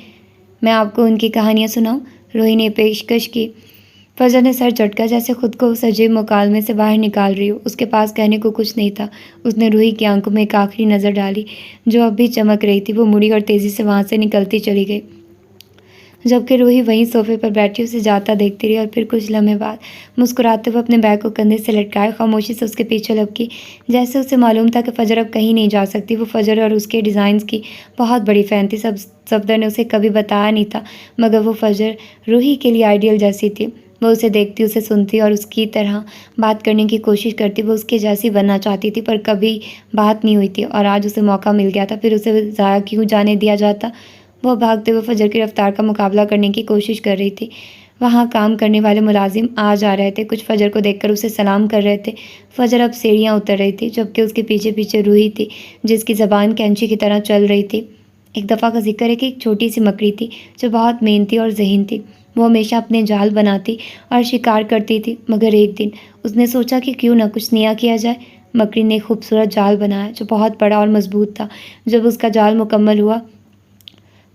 میں آپ کو ان کی کہانیاں سناؤں؟ روحی نے پیشکش کی۔ فجر نے سر جھٹکا جیسے خود کو اس عجیب مکالمے سے باہر نکال رہی ہو۔ اس کے پاس کہنے کو کچھ نہیں تھا۔ اس نے روحی کی آنکھوں میں ایک آخری نظر ڈالی جو اب بھی چمک رہی تھی۔ وہ مڑی اور تیزی سے وہاں سے نکلتی چلی گئی، جبکہ روحی وہیں صوفے پر بیٹھی اسے جاتا دیکھتی رہی اور پھر کچھ لمحے بعد مسکراتے ہوئے اپنے بیگ کو کندھے سے لٹکائے خاموشی سے اس کے پیچھے لپکی، جیسے اسے معلوم تھا کہ فجر اب کہیں نہیں جا سکتی۔ وہ فجر اور اس کے ڈیزائنز کی بہت بڑی فین تھی۔ صفدر نے اسے کبھی بتایا نہیں تھا، مگر وہ فجر روحی کے لیے آئیڈیل جیسی تھی۔ وہ اسے دیکھتی، اسے سنتی اور اس کی طرح بات کرنے کی کوشش کرتی۔ وہ اس کے جیسی بننا چاہتی تھی پر کبھی بات نہیں ہوئی تھی، اور آج اسے موقع مل گیا تھا، پھر اسے ضائع کیوں جانے دیا جاتا؟ وہ بھاگتے ہوئے فجر کی رفتار کا مقابلہ کرنے کی کوشش کر رہی تھی۔ وہاں کام کرنے والے ملازم آ جا رہے تھے، کچھ فجر کو دیکھ کر اسے سلام کر رہے تھے۔ فجر اب سیڑھیاں اتر رہی تھی، جبکہ اس کے پیچھے پیچھے روحی تھی جس کی زبان کینچی کی طرح چل رہی تھی۔ ایک دفعہ کا ذکر ہے کہ ایک چھوٹی سی مکڑی تھی جو بہت محنتی اور ذہین تھی۔ وہ ہمیشہ اپنے جال بناتی اور شکار کرتی تھی، مگر ایک دن اس نے سوچا کہ کیوں نہ کچھ نیا کیا جائے۔ مکڑی نے ایک خوبصورت جال بنایا جو بہت بڑا اور مضبوط تھا۔ جب اس کا جال مکمل ہوا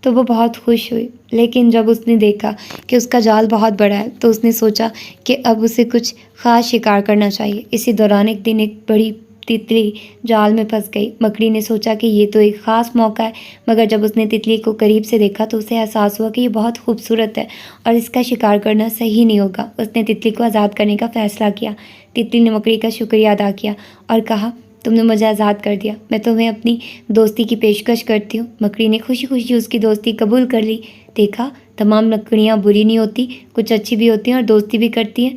تو وہ بہت خوش ہوئی، لیکن جب اس نے دیکھا کہ اس کا جال بہت بڑا ہے تو اس نے سوچا کہ اب اسے کچھ خاص شکار کرنا چاہیے۔ اسی دوران ایک دن ایک بڑی تتلی جال میں پھنس گئی۔ مکڑی نے سوچا کہ یہ تو ایک خاص موقع ہے، مگر جب اس نے تتلی کو قریب سے دیکھا تو اسے احساس ہوا کہ یہ بہت خوبصورت ہے اور اس کا شکار کرنا صحیح نہیں ہوگا۔ اس نے تتلی کو آزاد کرنے کا فیصلہ کیا۔ تتلی نے مکڑی کا شکریہ ادا کیا اور کہا، تم نے مجھے آزاد کر دیا، میں تمہیں اپنی دوستی کی پیشکش کرتی ہوں۔ مکڑی نے خوشی خوشی اس کی دوستی قبول کر لی۔ دیکھا، تمام مکڑیاں بری نہیں ہوتی، کچھ اچھی بھی ہوتی ہیں اور دوستی بھی کرتی ہیں۔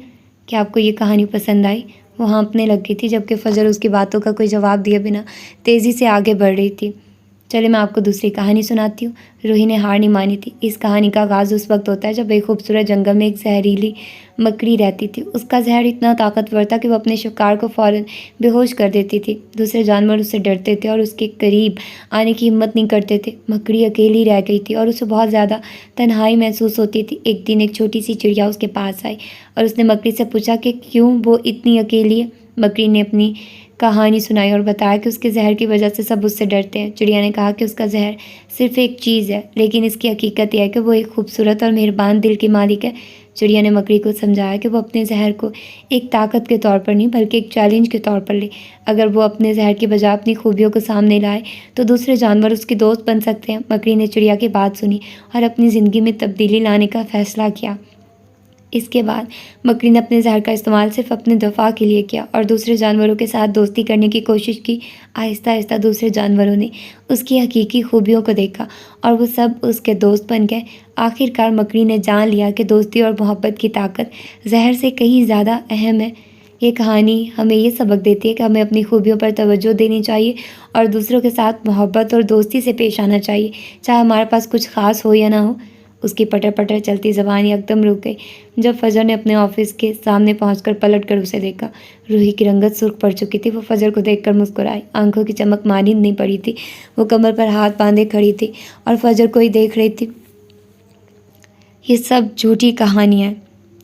کیا آپ کو یہ کہانی پسند آئی؟ وہ ہانپنے لگ گئی تھی، جبکہ فجر اس کی باتوں کا کوئی جواب دیے بنا تیزی سے آگے بڑھ رہی تھی۔ چلے میں آپ کو دوسری کہانی سناتی ہوں۔ روہی نے ہار نہیں مانی تھی۔ اس کہانی کا آغاز اس وقت ہوتا ہے جب ایک خوبصورت جنگل میں ایک زہریلی مکڑی رہتی تھی۔ اس کا زہر اتنا طاقتور تھا کہ وہ اپنے شکار کو فوراً بے ہوش کر دیتی تھی۔ دوسرے جانور اس سے ڈرتے تھے اور اس کے قریب آنے کی ہمت نہیں کرتے تھے۔ مکڑی اکیلی رہ گئی تھی اور اسے بہت زیادہ تنہائی محسوس ہوتی تھی۔ ایک دن ایک چھوٹی سی چڑیا اس کے پاس آئی اور اس نے مکڑی سے پوچھا کہ کیوں وہ اتنی اکیلی ہے۔ مکڑی نے اپنی کہانی سنائی اور بتایا کہ اس کے زہر کی وجہ سے سب اس سے ڈرتے ہیں۔ چڑیا نے کہا کہ اس کا زہر صرف ایک چیز ہے، لیکن اس کی حقیقت یہ ہے کہ وہ ایک خوبصورت اور مہربان دل کی مالک ہے۔ چڑیا نے مکڑی کو سمجھایا کہ وہ اپنے زہر کو ایک طاقت کے طور پر نہیں بلکہ ایک چیلنج کے طور پر لے۔ اگر وہ اپنے زہر کی بجائے اپنی خوبیوں کو سامنے لائے تو دوسرے جانور اس کے دوست بن سکتے ہیں۔ مکڑی نے چڑیا کی بات سنی اور اپنی زندگی میں تبدیلی لانے کا فیصلہ کیا۔ اس کے بعد مکڑی نے اپنے زہر کا استعمال صرف اپنے دفاع کے لیے کیا اور دوسرے جانوروں کے ساتھ دوستی کرنے کی کوشش کی۔ آہستہ آہستہ دوسرے جانوروں نے اس کی حقیقی خوبیوں کو دیکھا اور وہ سب اس کے دوست بن گئے۔ آخر کار مکڑی نے جان لیا کہ دوستی اور محبت کی طاقت زہر سے کہیں زیادہ اہم ہے۔ یہ کہانی ہمیں یہ سبق دیتی ہے کہ ہمیں اپنی خوبیوں پر توجہ دینی چاہیے اور دوسروں کے ساتھ محبت اور دوستی سے پیش آنا چاہیے، چاہے ہمارے پاس کچھ خاص ہو یا نہ ہو۔ اس کی پٹر پٹر چلتی زبان یکدم رک گئی جب فجر نے اپنے آفس کے سامنے پہنچ کر پلٹ کر اسے دیکھا۔ روحی کی رنگت سرخ پڑ چکی تھی۔ وہ فجر کو دیکھ کر مسکرائی، آنکھوں کی چمک مانند نہیں پڑی تھی۔ وہ کمر پر ہاتھ باندھے کھڑی تھی اور فجر کو ہی دیکھ رہی تھی۔ یہ سب جھوٹی کہانیاں ہیں،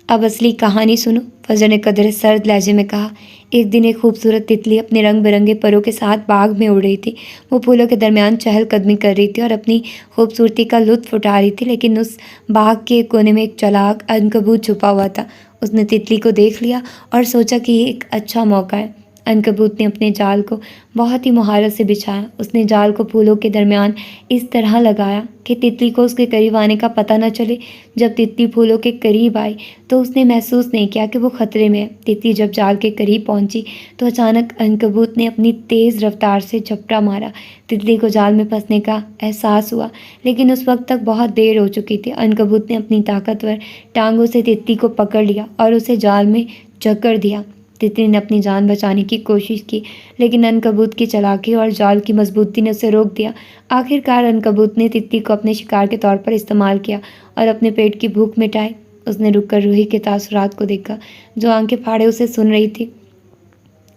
اب اصلی کہانی سنو، فجر نے قدرے سرد لہجے میں کہا۔ ایک دن ایک خوبصورت تتلی اپنے رنگ برنگے پروں کے ساتھ باغ میں اڑ رہی تھی۔ وہ پھولوں کے درمیان چہل قدمی کر رہی تھی اور اپنی خوبصورتی کا لطف اٹھا رہی تھی، لیکن اس باغ کے کونے میں ایک چالاک عنکبوت چھپا ہوا تھا۔ اس نے تتلی کو دیکھ لیا اور سوچا کہ یہ ایک اچھا موقع ہے۔ عنکبوت نے اپنے جال کو بہت ہی مہارت سے بچھایا۔ اس نے جال کو پھولوں کے درمیان اس طرح لگایا کہ تتلی کو اس کے قریب آنے کا پتہ نہ چلے۔ جب تتلی پھولوں کے قریب آئی تو اس نے محسوس نہیں کیا کہ وہ خطرے میں ہے۔ تتلی جب جال کے قریب پہنچی تو اچانک عنکبوت نے اپنی تیز رفتار سے جھپٹا مارا۔ تتلی کو جال میں پھنسنے کا احساس ہوا، لیکن اس وقت تک بہت دیر ہو چکی تھی۔ عنکبوت نے اپنی طاقتور ٹانگوں سے تتلی کو پکڑ لیا اور اسے جال میں جکڑ دیا۔ تتلی نے اپنی جان بچانے کی کوشش کی، لیکن عنکبوت کی چالاکی اور جال کی مضبوطی نے اسے روک دیا۔ آخر کار عنکبوت نے تتلی کو اپنے شکار کے طور پر استعمال کیا اور اپنے پیٹ کی بھوک مٹائی۔ اس نے رک کر روحی کے تاثرات کو دیکھا، جو آنکھیں پھاڑے اسے سن رہی تھی۔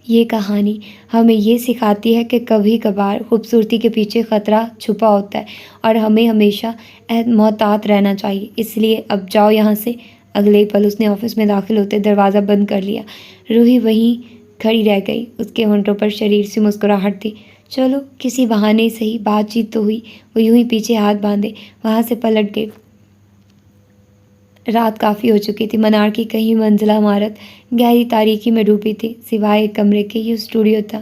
یہ کہانی ہمیں یہ سکھاتی ہے کہ کبھی کبھار خوبصورتی کے پیچھے خطرہ چھپا ہوتا ہے اور ہمیں ہمیشہ محتاط رہنا چاہیے۔ اس لیے اب جاؤ یہاں سے۔ اگلے ہی پل اس نے آفس میں داخل ہوتے دروازہ بند کر لیا۔ روحی وہیں کھڑی رہ گئی، اس کے ہونٹوں پر شریر سی مسکراہٹ تھی۔ چلو کسی بہانے سے ہی بات چیت تو ہوئی۔ وہ یوں ہی پیچھے ہاتھ باندھے وہاں سے پلٹ گئی۔ رات کافی ہو چکی تھی۔ منار کی کئی منزلہ عمارت گہری تاریکی میں ڈوبی تھی، سوائے ایک کمرے کے یہ اسٹوڈیو تھا۔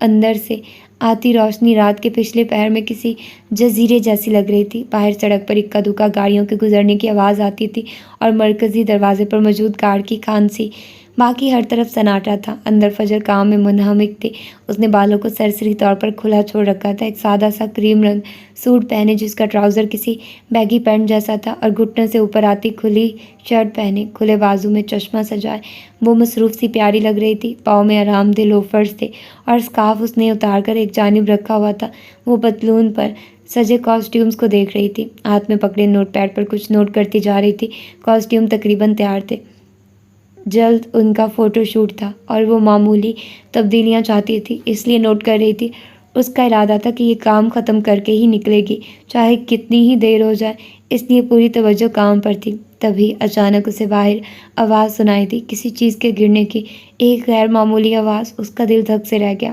اندر سے آتی روشنی رات کے پچھلے پہر میں کسی جزیرے جیسی لگ رہی تھی۔ باہر سڑک پر اکا دکا گاڑیوں کے گزرنے کی آواز آتی تھی اور مرکزی دروازے پر موجود گارڈ کی کھانسی۔ باقی ہر طرف سناٹا تھا۔ اندر فجر کام میں منہمک تھی۔ اس نے بالوں کو سرسری طور پر کھلا چھوڑ رکھا تھا، ایک سادہ سا کریم رنگ سوٹ پہنے جس کا ٹراؤزر کسی بیگی پینٹ جیسا تھا، اور گھٹنوں سے اوپر آتی کھلی شرٹ پہنے، کھلے بازو میں چشمہ سجائے وہ مصروف سی پیاری لگ رہی تھی۔ پاؤں میں آرام دہ لوفرز تھے اور اسکارف اس نے اتار کر ایک جانب رکھا ہوا تھا۔ وہ پتلون پر سجے کاسٹیومز کو دیکھ رہی تھی، ہاتھ میں پکڑے نوٹ پیڈ پر کچھ نوٹ کرتی جا رہی تھی۔ کاسٹیوم تقریباً تیار تھے، جلد ان کا فوٹو شوٹ تھا اور وہ معمولی تبدیلیاں چاہتی تھی، اس لیے نوٹ کر رہی تھی۔ اس کا ارادہ تھا کہ یہ کام ختم کر کے ہی نکلے گی، چاہے کتنی ہی دیر ہو جائے، اس لیے پوری توجہ کام پر تھی۔ تبھی اچانک اسے باہر آواز سنائی دی، کسی چیز کے گرنے کی، ایک غیر معمولی آواز۔ اس کا دل دھک سے رہ گیا۔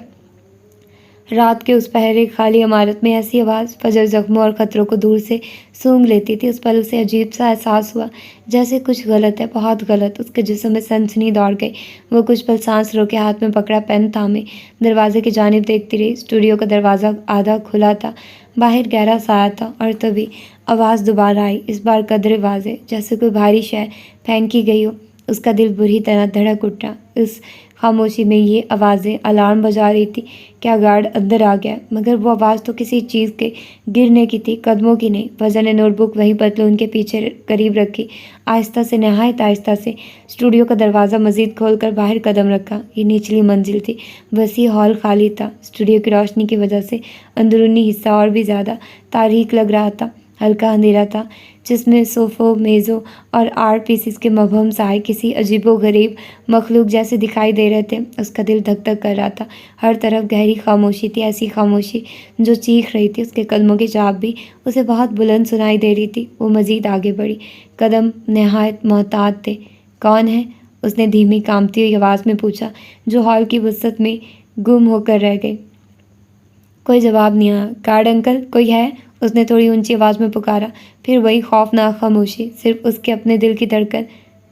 رات کے اس پہرے خالی عمارت میں ایسی آواز فجر زخموں اور خطروں کو دور سے سونگھ لیتی تھی۔ اس پل اسے عجیب سا احساس ہوا، جیسے کچھ غلط ہے، بہت غلط۔ اس کے جسم میں سنسنی دوڑ گئی۔ وہ کچھ پل سانس روکے ہاتھ میں پکڑا پین تھامے دروازے کی جانب دیکھتی رہی۔ اسٹوڈیو کا دروازہ آدھا کھلا تھا، باہر گہرا سایہ تھا، اور تبھی آواز دوبارہ آئی، اس بار قدرے واضح، جیسے کوئی بھاری شے پھینکی گئی ہو۔ اس کا دل بری طرح دھڑک اٹھا۔ اس خاموشی میں یہ آوازیں الارم بجا رہی تھی۔ کیا گارڈ اندر آ گیا؟ مگر وہ آواز تو کسی چیز کے گرنے کی تھی، قدموں کی نہیں۔ فضل نے نوٹ بک وہیں پتلون کے پیچھے قریب رکھی، آہستہ سے، نہایت آہستہ سے اسٹوڈیو کا دروازہ مزید کھول کر باہر قدم رکھا۔ یہ نچلی منزل تھی، وسیع ہال خالی تھا۔ اسٹوڈیو کی روشنی کی وجہ سے اندرونی حصہ اور بھی زیادہ تاریک لگ رہا تھا۔ ہلکا اندھیرا تھا، جس میں صوفوں، میزوں اور آرٹ پیسز کے مبہم سائے کسی عجیب و غریب مخلوق جیسے دکھائی دے رہے تھے۔ اس کا دل دھک دھک کر رہا تھا۔ ہر طرف گہری خاموشی تھی، ایسی خاموشی جو چیخ رہی تھی۔ اس کے قدموں کی چاپ بھی اسے بہت بلند سنائی دے رہی تھی۔ وہ مزید آگے بڑھی، قدم نہایت محتاط تھے۔ کون ہے؟ اس نے دھیمی کانپتی ہوئی آواز میں پوچھا، جو ہال کی وسعت میں گم ہو کر رہ گئی۔ کوئی جواب نہیں آیا۔ گارڈ انکل، کوئی ہے؟ اس نے تھوڑی اونچی آواز میں پکارا۔ پھر وہی خوفناک خاموشی، صرف اس کے اپنے دل کی دھڑکن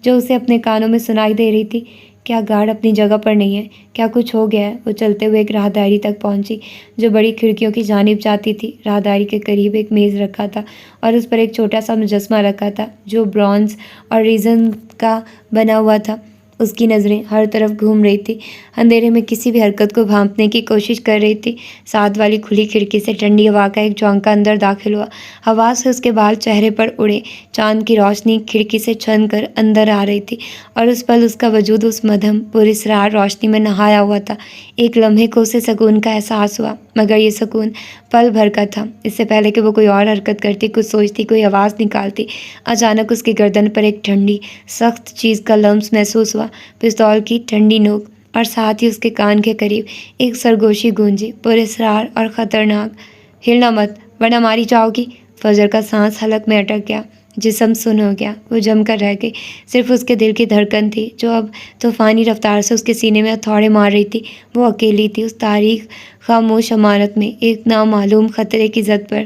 جو اسے اپنے کانوں میں سنائی دے رہی تھی۔ کیا گارڈ اپنی جگہ پر نہیں ہے؟ کیا کچھ ہو گیا ہے؟ وہ چلتے ہوئے ایک راہداری تک پہنچی جو بڑی کھڑکیوں کی جانب جاتی تھی۔ راہداری کے قریب ایک میز رکھا تھا اور اس پر ایک چھوٹا سا مجسمہ رکھا تھا جو برونز اور ریزن کا بنا ہوا تھا۔ اس کی نظریں ہر طرف گھوم رہی تھی، اندھیرے میں کسی بھی حرکت کو بھانپنے کی کوشش کر رہی تھی۔ ساتھ والی کھلی کھڑکی سے ٹھنڈی ہوا کا ایک جھونکا اندر داخل ہوا۔ ہوا سے اس کے بال چہرے پر اڑے۔ چاند کی روشنی کھڑکی سے چھن کر اندر آ رہی تھی، اور اس پل اس کا وجود اس مدھم پراسرار روشنی میں نہایا ہوا تھا۔ ایک لمحے کو اسے سکون کا احساس ہوا، مگر یہ سکون پل بھر کا تھا۔ اس سے پہلے کہ وہ کوئی اور حرکت کرتی، کچھ سوچتی، کوئی آواز نکالتی، اچانک اس کی گردن پر ایک ٹھنڈی سخت چیز کا لمس محسوس ہوا، پستول کی ٹھنڈی نوک، اور ساتھ ہی اس کے کان کے قریب ایک سرگوشی گونجی، پراسرار اور خطرناک۔ ہلنا مت ورنہ ماری جاؤ گی۔ فجر کا سانس حلق میں اٹک گیا، جسم سن ہو گیا، وہ جم کر رہ گئی۔ صرف اس کے دل کی دھڑکن تھی جو اب طوفانی رفتار سے اس کے سینے میں ہتھوڑے مار رہی تھی۔ وہ اکیلی تھی اس تاریک خاموش عمارت میں، ایک نامعلوم خطرے کی زد پر۔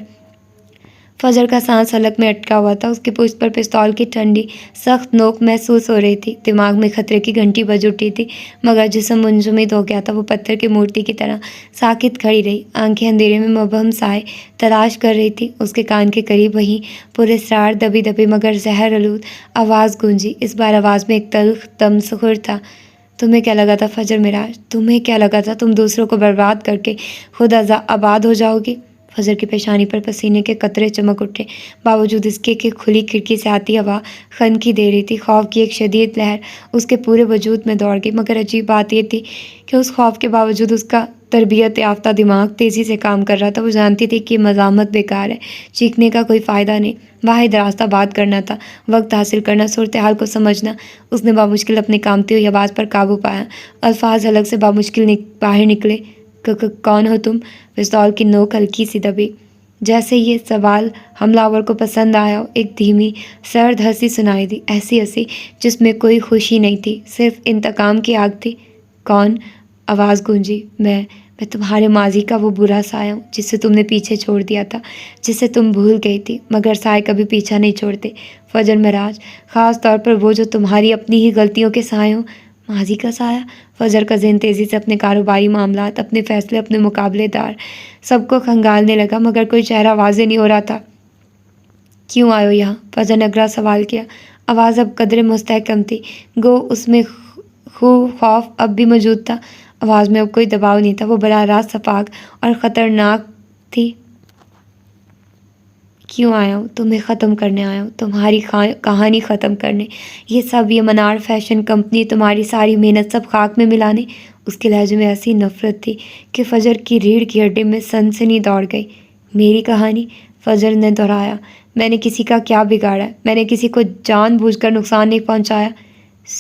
فجر کا سانس حلق میں اٹکا ہوا تھا، اس کی پشت پر پستول کی ٹھنڈی سخت نوک محسوس ہو رہی تھی۔ دماغ میں خطرے کی گھنٹی بج اٹھی تھی، مگر جسم منجمد ہو گیا تھا۔ وہ پتھر کی مورتی کی طرح ساکت کھڑی رہی، آنکھیں اندھیرے میں مبہم سائے تلاش کر رہی تھی۔ اس کے کان کے قریب وہی پراسرار دبی دبی مگر زہر آلود آواز گونجی۔ اس بار آواز میں ایک تلخ تمسخر تھا۔ تمہیں کیا لگا تھا فجر معراج؟ تمہیں کیا لگا تھا تم دوسروں کو برباد کر کے خود آباد ہو جاؤ گی؟ فجر کی پیشانی پر پسینے کے قطرے چمک اٹھے، باوجود اس کے کہ کھلی کھڑکی سے آتی ہوا خنکی دے رہی تھی۔ خوف کی ایک شدید لہر اس کے پورے وجود میں دوڑ گئی، مگر عجیب بات یہ تھی کہ اس خوف کے باوجود اس کا تربیت یافتہ دماغ تیزی سے کام کر رہا تھا۔ وہ جانتی تھی کہ یہ مزاحمت بیکار ہے، چیخنے کا کوئی فائدہ نہیں۔ واحد راستہ بات کرنا تھا، وقت حاصل کرنا، صورتحال کو سمجھنا۔ اس نے بامشکل اپنی کانپتی ہوئی آواز پر قابو پایا، الفاظ حلق سے بامشکل باہر نکلے۔ کون ہو تم؟ پستول کی نوک ہلکی سی دبی، جیسے یہ سوال حملہ آور کو پسند آیا ہو۔ ایک دھیمی سرد ہنسی سنائی دی، ایسی ہنسی جس میں کوئی خوشی نہیں تھی، صرف انتقام کی آگ تھی۔ کون؟ آواز گونجی۔ میں تمہارے ماضی کا وہ برا سایہ ہوں جسے تم نے پیچھے چھوڑ دیا تھا، جسے تم بھول گئی تھی، مگر سائے کبھی پیچھا نہیں چھوڑتے فجر معراج، خاص طور پر وہ جو تمہاری اپنی ہی غلطیوں کے سائے ہوں۔ ماضی کا سایہ؟ فجر کا ذہن تیزی سے اپنے کاروباری معاملات، اپنے فیصلے، اپنے مقابلے دار سب کو کھنگالنے لگا، مگر کوئی چہرہ واضح نہیں ہو رہا تھا۔ کیوں آئے ہو یہاں؟ فجر نے اگلا سوال کیا۔ آواز اب قدرے مستحکم تھی، گو اس میں خوف اب بھی موجود تھا۔ آواز میں اب کوئی دباؤ نہیں تھا، وہ براہ راست شفاف اور خطرناک تھی۔ کیوں آیا ہوں؟ تمہیں ختم کرنے آیا ہوں، تمہاری کہانی ختم کرنے۔ یہ سب، یہ منار فیشن کمپنی، تمہاری ساری محنت سب خاک میں ملانے۔ اس کے لہجے میں ایسی نفرت تھی کہ فجر کی ریڑھ کی ہڈی میں سنسنی دوڑ گئی۔ میری کہانی؟ فجر نے دہرایا۔ میں نے کسی کا کیا بگاڑا ہے؟ میں نے کسی کو جان بوجھ کر نقصان نہیں پہنچایا۔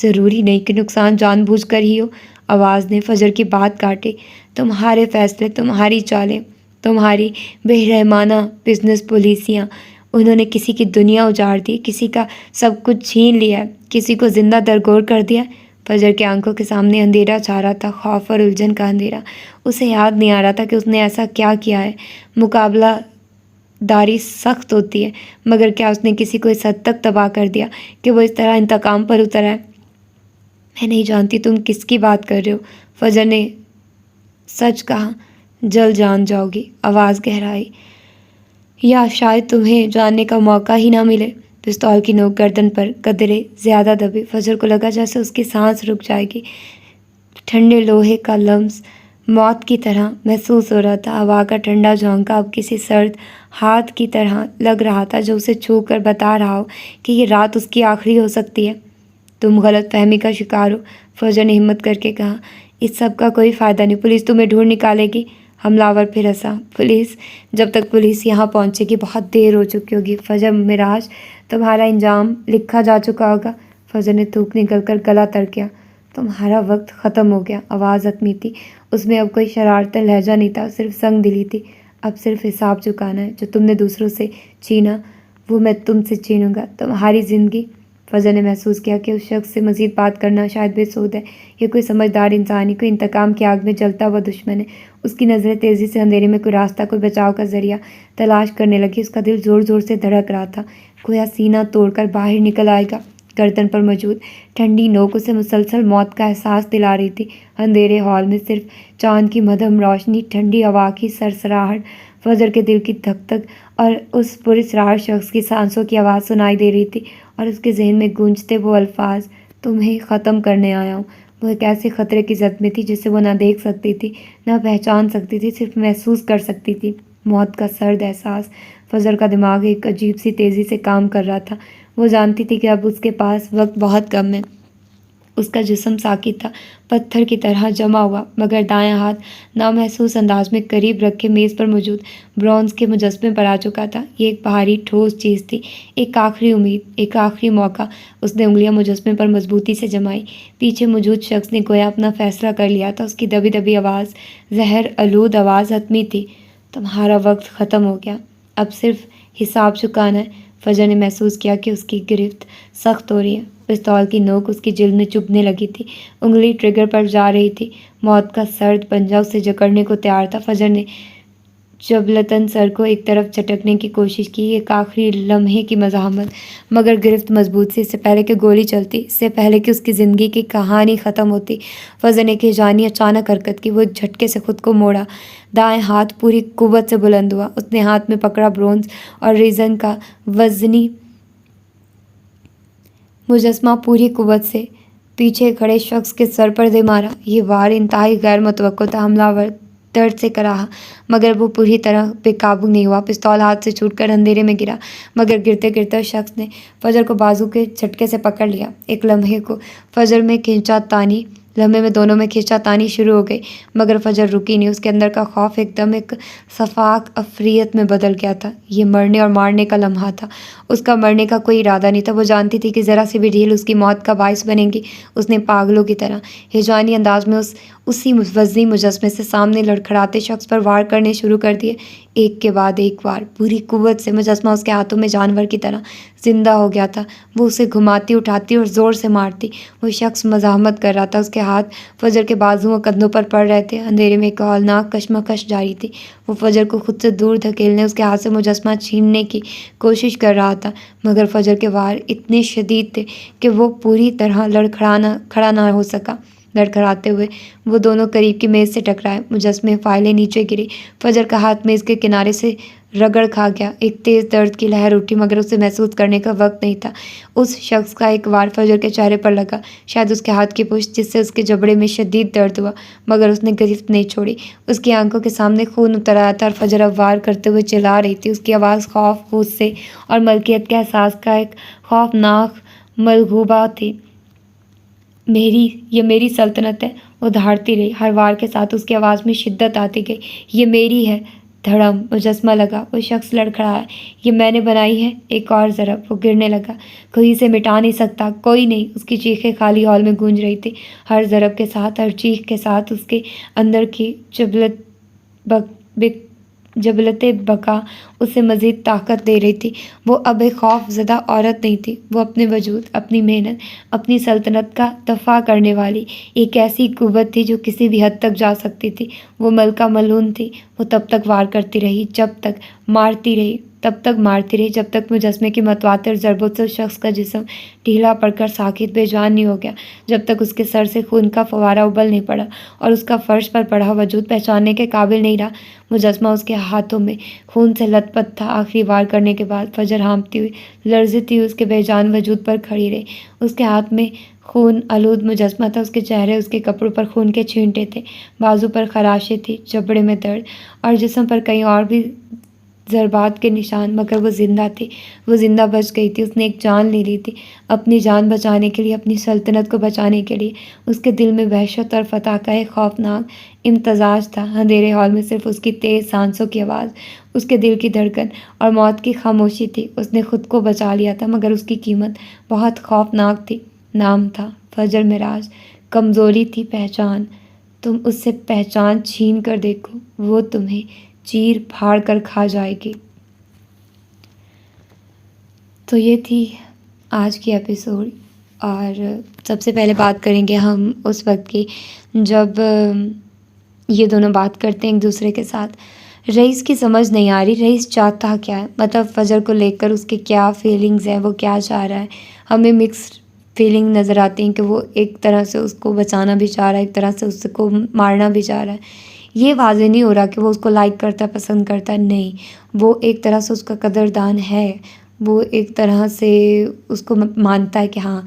ضروری نہیں کہ نقصان جان بوجھ کر ہی ہو، آواز نے فجر کی بات کاٹی۔ تمہارے فیصلے، تمہاری چالیں، تمہاری بے رحمانہ بزنس پالیسیاں، انہوں نے کسی کی دنیا اجاڑ دی، کسی کا سب کچھ چھین لیا ہے، کسی کو زندہ درگور کر دیا۔ فجر کی آنکھوں کے سامنے اندھیرا چھا رہا تھا، خوف اور الجھن کا اندھیرا۔ اسے یاد نہیں آ رہا تھا کہ اس نے ایسا کیا کیا ہے۔ مقابلہ داری سخت ہوتی ہے، مگر کیا اس نے کسی کو اس حد تک تباہ کر دیا کہ وہ اس طرح انتقام پر اتر آئے؟ میں نہیں جانتی تم کس کی بات کر رہے ہو، فجر نے سچ کہا۔ جلد جان جاؤ گی، آواز گہرائی، یا شاید تمہیں جاننے کا موقع ہی نہ ملے۔ پستول کی نوک گردن پر قدرے زیادہ دبی۔ فجر کو لگا جیسے اس کی سانس رک جائے گی۔ ٹھنڈے لوہے کا لمس موت کی طرح محسوس ہو رہا تھا۔ ہوا کا ٹھنڈا جھونکا اب کسی سرد ہاتھ کی طرح لگ رہا تھا جو اسے چھو کر بتا رہا ہو کہ یہ رات اس کی آخری ہو سکتی ہے۔ تم غلط فہمی کا شکار ہو، فجر نے ہمت کر کے کہا۔ اس سب کا کوئی فائدہ نہیں، پولیس تمہیں ڈھونڈ نکالے گی۔ حملہ آور پھر ہنسا۔ پولیس؟ جب تک پولیس یہاں پہنچے گی بہت دیر ہو چکی ہوگی۔ فجر مراج، تمہارا انجام لکھا جا چکا ہوگا۔ فجر نے تھوک نکل کر گلا تر کیا۔ تمہارا وقت ختم ہو گیا، آواز حتمی تھی۔ اس میں اب کوئی شرارت لہجہ نہیں تھا، صرف سنگ دلی تھی۔ اب صرف حساب چکانا ہے، جو تم نے دوسروں سے چھینا وہ میں تم سے چھینوں گا، تمہاری زندگی۔ فجر نے محسوس کیا کہ اس شخص سے مزید بات کرنا شاید بے سود ہے۔ یہ کوئی سمجھدار انسان ہی، کوئی انتقام کی آگ میں جلتا ہوا دشمن ہے۔ اس کی نظریں تیزی سے اندھیرے میں کوئی راستہ، کوئی بچاؤ کا ذریعہ تلاش کرنے لگی۔ اس کا دل زور زور سے دھڑک رہا تھا، گویا سینہ توڑ کر باہر نکل آئے گا۔ گردن پر موجود ٹھنڈی نوک اسے مسلسل موت کا احساس دلا رہی تھی۔ اندھیرے ہال میں صرف چاند کی مدھم روشنی، ٹھنڈی ہوا کی سرسراہٹ، فجر کے دل کی دھک دھک اور اس پراسرار شخص کی سانسوں کی آواز سنائی دے رہی تھی، اور اس کے ذہن میں گونجتے وہ الفاظ، تمہیں ختم کرنے آیا ہوں۔ وہ ایک ایسے خطرے کی زد میں تھی جسے وہ نہ دیکھ سکتی تھی، نہ پہچان سکتی تھی، صرف محسوس کر سکتی تھی۔ موت کا سرد احساس۔ فجر کا دماغ ایک عجیب سی تیزی سے کام کر رہا تھا۔ وہ جانتی تھی کہ اب اس کے پاس وقت بہت کم ہے۔ اس کا جسم ساکت تھا، پتھر کی طرح جمع ہوا، مگر دایاں ہاتھ نامحسوس انداز میں قریب رکھے میز پر موجود برونز کے مجسمے پر آ چکا تھا۔ یہ ایک بھاری ٹھوس چیز تھی، ایک آخری امید، ایک آخری موقع۔ اس نے انگلیاں مجسمے پر مضبوطی سے جمائی۔ پیچھے موجود شخص نے گویا اپنا فیصلہ کر لیا تھا۔ اس کی دبی دبی آواز، زہر آلود آواز حتمی تھی، تمہارا وقت ختم ہو گیا، اب صرف حساب چکانا ہے۔ فجر نے محسوس کیا کہ اس کی گرفت سخت ہو رہی ہے۔ پستول کی نوک اس کی جلد میں چبھنے لگی تھی، انگلی ٹریگر پر جا رہی تھی۔ موت کا سرد پنجہ اسے جکڑنے کو تیار تھا۔ فجر نے جبلتاً سر کو ایک طرف جھٹکنے کی کوشش کی، ایک آخری لمحے کی مزاحمت، مگر گرفت مضبوط سی۔ اس سے پہلے کہ گولی چلتی، اس سے پہلے کہ اس کی زندگی کی کہانی ختم ہوتی، فجر نے کہجانی اچانک حرکت کی۔ وہ ایک جھٹکے سے خود کو موڑا، دائیں ہاتھ پوری قوت سے بلند ہوا۔ اس نے ہاتھ میں پکڑا برونز اور ریزن کا وزنی مجسمہ پوری قوت سے پیچھے کھڑے شخص کے سر پر دے مارا۔ یہ وار انتہائی غیر متوقع تھا۔ حملہ آور درد سے کراہا، مگر وہ پوری طرح بے قابو نہیں ہوا۔ پستول ہاتھ سے چھوٹ کر اندھیرے میں گرا، مگر گرتے گرتے اس شخص نے فجر کو بازو کے جھٹکے سے پکڑ لیا۔ ایک لمحے کو فجر میں دونوں میں کھینچا تانی شروع ہو گئی، مگر فجر رکی نہیں۔ اس کے اندر کا خوف ایک دم ایک صفاق افریت میں بدل گیا تھا۔ یہ مرنے اور مارنے کا لمحہ تھا، اس کا مرنے کا کوئی ارادہ نہیں تھا۔ وہ جانتی تھی کہ ذرا سی بھی ڈھیل اس کی موت کا باعث بنے گی۔ اس نے پاگلوں کی طرح ہیجانی انداز میں اسی وزنی مجسمے سے سامنے لڑکھڑاتے شخص پر وار کرنے شروع کر دیے، ایک کے بعد ایک وار، پوری قوت سے۔ مجسمہ اس کے ہاتھوں میں جانور کی طرح زندہ ہو گیا تھا۔ وہ اسے گھماتی، اٹھاتی اور زور سے مارتی۔ وہ شخص مزاحمت کر رہا تھا، اس کے ہاتھ فجر کے بازوؤں اور کندھوں پر پڑ رہے تھے۔ اندھیرے میں ایک ہولناک کشمکش جاری تھی۔ وہ فجر کو خود سے دور دھکیلنے، اس کے ہاتھ سے مجسمہ چھیننے کی کوشش کر رہا تھا، مگر فجر کے وار اتنے شدید تھے کہ وہ پوری طرح کھڑا نہ ہو سکا۔ لڑکھڑاتے ہوئے وہ دونوں قریب کی میز سے ٹکرائے، مجسمے فائلیں نیچے گری۔ فجر کا ہاتھ میز کے کنارے سے رگڑ کھا گیا۔ ایک تیز درد کی لہر اٹھی، مگر اسے محسوس کرنے کا وقت نہیں تھا۔ اس شخص کا ایک وار فجر کے چہرے پر لگا، شاید اس کے ہاتھ کی پشت، جس سے اس کے جبڑے میں شدید درد ہوا، مگر اس نے گرفت نہیں چھوڑی۔ اس کی آنکھوں کے سامنے خون اتر آیا تھا، اور فجر اب وار کرتے ہوئے چلا رہی تھی۔ اس کی آواز خوف، غصے اور ملکیت کے احساس کا ایک خوفناک ملغوبہ تھی۔ یہ میری سلطنت ہے، وہ دھاڑتی رہی۔ ہر وار کے ساتھ اس کی آواز میں شدت آتی گئی۔ یہ میری ہے۔ دھڑم مجسمہ لگا، وہ شخص لڑکھڑایا، یہ میں نے بنائی ہے۔ ایک اور ضرب، وہ گرنے لگا۔ کوئی اسے مٹا نہیں سکتا، کوئی نہیں۔ اس کی چیخیں خالی ہال میں گونج رہی تھی۔ ہر ضرب کے ساتھ، ہر چیخ کے ساتھ اس کے اندر کی جبلت بقا اسے مزید طاقت دے رہی تھی۔ وہ اب ایک خوف زدہ عورت نہیں تھی، وہ اپنے وجود، اپنی محنت، اپنی سلطنت کا دفاع کرنے والی ایک ایسی قوت تھی جو کسی بھی حد تک جا سکتی تھی۔ وہ ملکہ ملعون تھی۔ وہ تب تک وار کرتی رہی تب تک مارتی رہی جب تک مجسمے کی متواتر ضربوں سے اس شخص کا جسم ڈھیلا پڑ کر ساکت بے جان نہیں ہو گیا، جب تک اس کے سر سے خون کا فوارہ ابل نہیں پڑا اور اس کا فرش پر پڑا وجود پہچاننے کے قابل نہیں رہا۔ مجسمہ اس کے ہاتھوں میں خون سے لت پت تھا۔ آخری وار کرنے کے بعد فجر ہانپتی ہوئی، لرزتی ہوئی اس کے بے جان وجود پر کھڑی رہی۔ اس کے ہاتھ میں خون آلود مجسمہ تھا، اس کے چہرے، اس کے کپڑوں پر خون کے چھینٹے تھے، بازو پر خراشیں تھیں، جبڑے میں درد اور جسم پر کئی اور بھی ضربات کے نشان، مگر وہ زندہ تھی، وہ زندہ بچ گئی تھی۔ اس نے ایک جان لے لی تھی، اپنی جان بچانے کے لیے، اپنی سلطنت کو بچانے کے لیے۔ اس کے دل میں وحشت اور فتح کا ایک خوفناک امتزاج تھا۔ اندھیرے ہال میں صرف اس کی تیز سانسوں کی آواز، اس کے دل کی دھڑکن اور موت کی خاموشی تھی۔ اس نے خود کو بچا لیا تھا، مگر اس کی قیمت بہت خوفناک تھی۔ نام تھا فجر معراج، کمزوری تھی پہچان۔ تم اس سے پہچان چھین کر دیکھو، وہ تمہیں چیر پھاڑ کر کھا جائے گی۔ تو یہ تھی آج کی ایپیسوڈ، اور سب سے پہلے بات کریں گے ہم اس وقت کی جب یہ دونوں بات کرتے ہیں ایک دوسرے کے ساتھ۔ رئیس کی سمجھ نہیں آ رہی، رئیس چاہتا کیا ہے، مطلب فجر کو لے کر اس کے کیا فیلنگز ہیں، وہ کیا چاہ رہا ہے۔ ہمیں مکسڈ فیلنگ نظر آتی ہیں کہ وہ ایک طرح سے اس کو بچانا بھی چاہ رہا ہے، ایک طرح سے اس کو مارنا بھی چاہ رہا ہے۔ یہ واضح نہیں ہو رہا کہ وہ اس کو لائک کرتا ہے، پسند کرتا ہے، نہیں، وہ ایک طرح سے اس کا قدردان ہے، وہ ایک طرح سے اس کو مانتا ہے کہ ہاں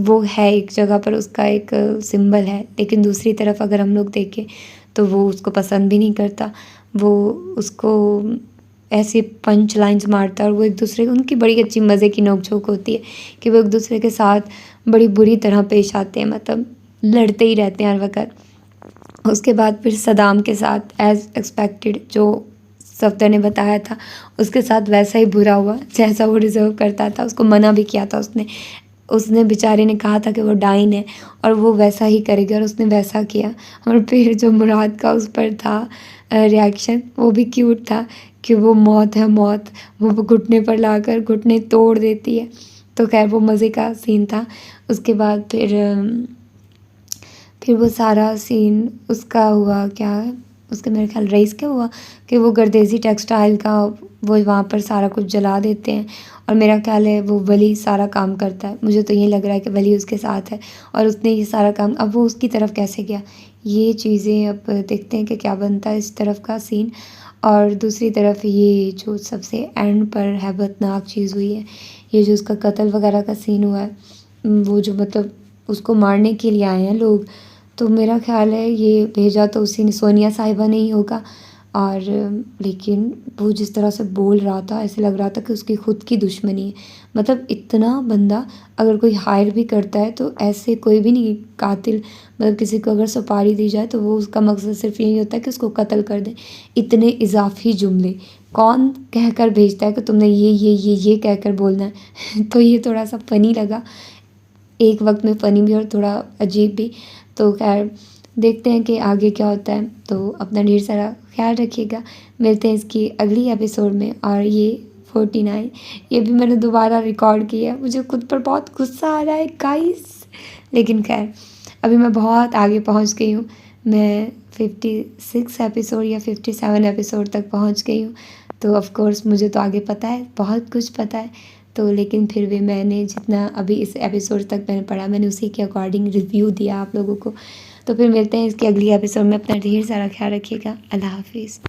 وہ ہے ایک جگہ پر، اس کا ایک سمبل ہے۔ لیکن دوسری طرف اگر ہم لوگ دیکھیں تو وہ اس کو پسند بھی نہیں کرتا، وہ اس کو ایسی پنچ لائنز مارتا ہے، اور وہ ایک دوسرے، ان کی بڑی اچھی مزے کی نوک جھوک ہوتی ہے کہ وہ ایک دوسرے کے ساتھ بڑی بری طرح پیش آتے ہیں، مطلب لڑتے ہی رہتے ہیں ہر وقت۔ اس کے بعد پھر صدام کے ساتھ ایز ایکسپیکٹڈ جو صفدر نے بتایا تھا اس کے ساتھ ویسا ہی برا ہوا جیسا وہ ڈیزرو کرتا تھا۔ اس کو منع بھی کیا تھا اس نے بیچارے نے کہا تھا کہ وہ ڈائن ہے اور وہ ویسا ہی کرے گا، اور اس نے ویسا کیا۔ اور پھر جو مراد کا اس پر تھا ریاکشن، وہ بھی کیوٹ تھا کہ وہ موت ہے موت، وہ گھٹنے پر لا کر گھٹنے توڑ دیتی ہے۔ تو خیر وہ مزے کا سین تھا۔ اس کے بعد پھر وہ سارا سین اس کا ہوا کیا، اس کے میرے خیال رئیس کیا ہوا کہ وہ گردیزی ٹیکسٹائل کا وہ وہاں پر سارا کچھ جلا دیتے ہیں، اور میرا خیال ہے وہ ولی سارا کام کرتا ہے۔ مجھے تو یہ لگ رہا ہے کہ ولی اس کے ساتھ ہے اور اس نے یہ سارا کام، اب وہ اس کی طرف کیسے گیا، یہ چیزیں اب دیکھتے ہیں کہ کیا بنتا ہے اس طرف کا سین۔ اور دوسری طرف یہ جو سب سے اینڈ پر ہیبت ناک چیز ہوئی ہے، یہ جو اس کا قتل وغیرہ کا سین ہوا ہے، وہ جو مطلب اس کو مارنے کے لیے آئے ہیں لوگ، تو میرا خیال ہے یہ بھیجا تو اسی نے، سونیا صاحبہ نے ہی ہوگا۔ اور لیکن وہ جس طرح سے بول رہا تھا، ایسے لگ رہا تھا کہ اس کی خود کی دشمنی ہے۔ مطلب اتنا بندہ اگر کوئی ہائر بھی کرتا ہے تو ایسے کوئی بھی نہیں قاتل، مطلب کسی کو اگر سپاری دی جائے تو وہ اس کا مقصد صرف یہی ہوتا ہے کہ اس کو قتل کر دیں۔ اتنے اضافی جملے کون کہہ کر بھیجتا ہے کہ تم نے یہ کہہ کر بولنا ہے تو یہ تھوڑا سا فنی لگا، ایک وقت میں فنی بھی اور تھوڑا عجیب بھی۔ تو خیر دیکھتے ہیں کہ آگے کیا ہوتا ہے، تو اپنا ڈھیر سارا خیال رکھیے گا۔ ملتے ہیں اس کی اگلی ایپیسوڈ میں۔ اور یہ 49 یہ بھی میں نے دوبارہ ریکارڈ کیا ہے، مجھے خود پر بہت غصہ آ رہا ہے گائز، لیکن خیر ابھی میں بہت آگے پہنچ گئی ہوں، میں 56 ایپیسوڈ یا 57 ایپیسوڈ تک پہنچ گئی ہوں۔ تو آف کورس مجھے تو آگے پتہ ہے، بہت کچھ پتہ ہے، تو لیکن پھر بھی میں نے جتنا ابھی اس ایپیسوڈ تک میں نے پڑھا، میں نے اسی کے اکارڈنگ ریویو دیا آپ لوگوں کو۔ تو پھر ملتے ہیں اس کی اگلی ایپیسوڈ میں، اپنا ڈھیر سارا خیال رکھیے گا۔ اللہ حافظ۔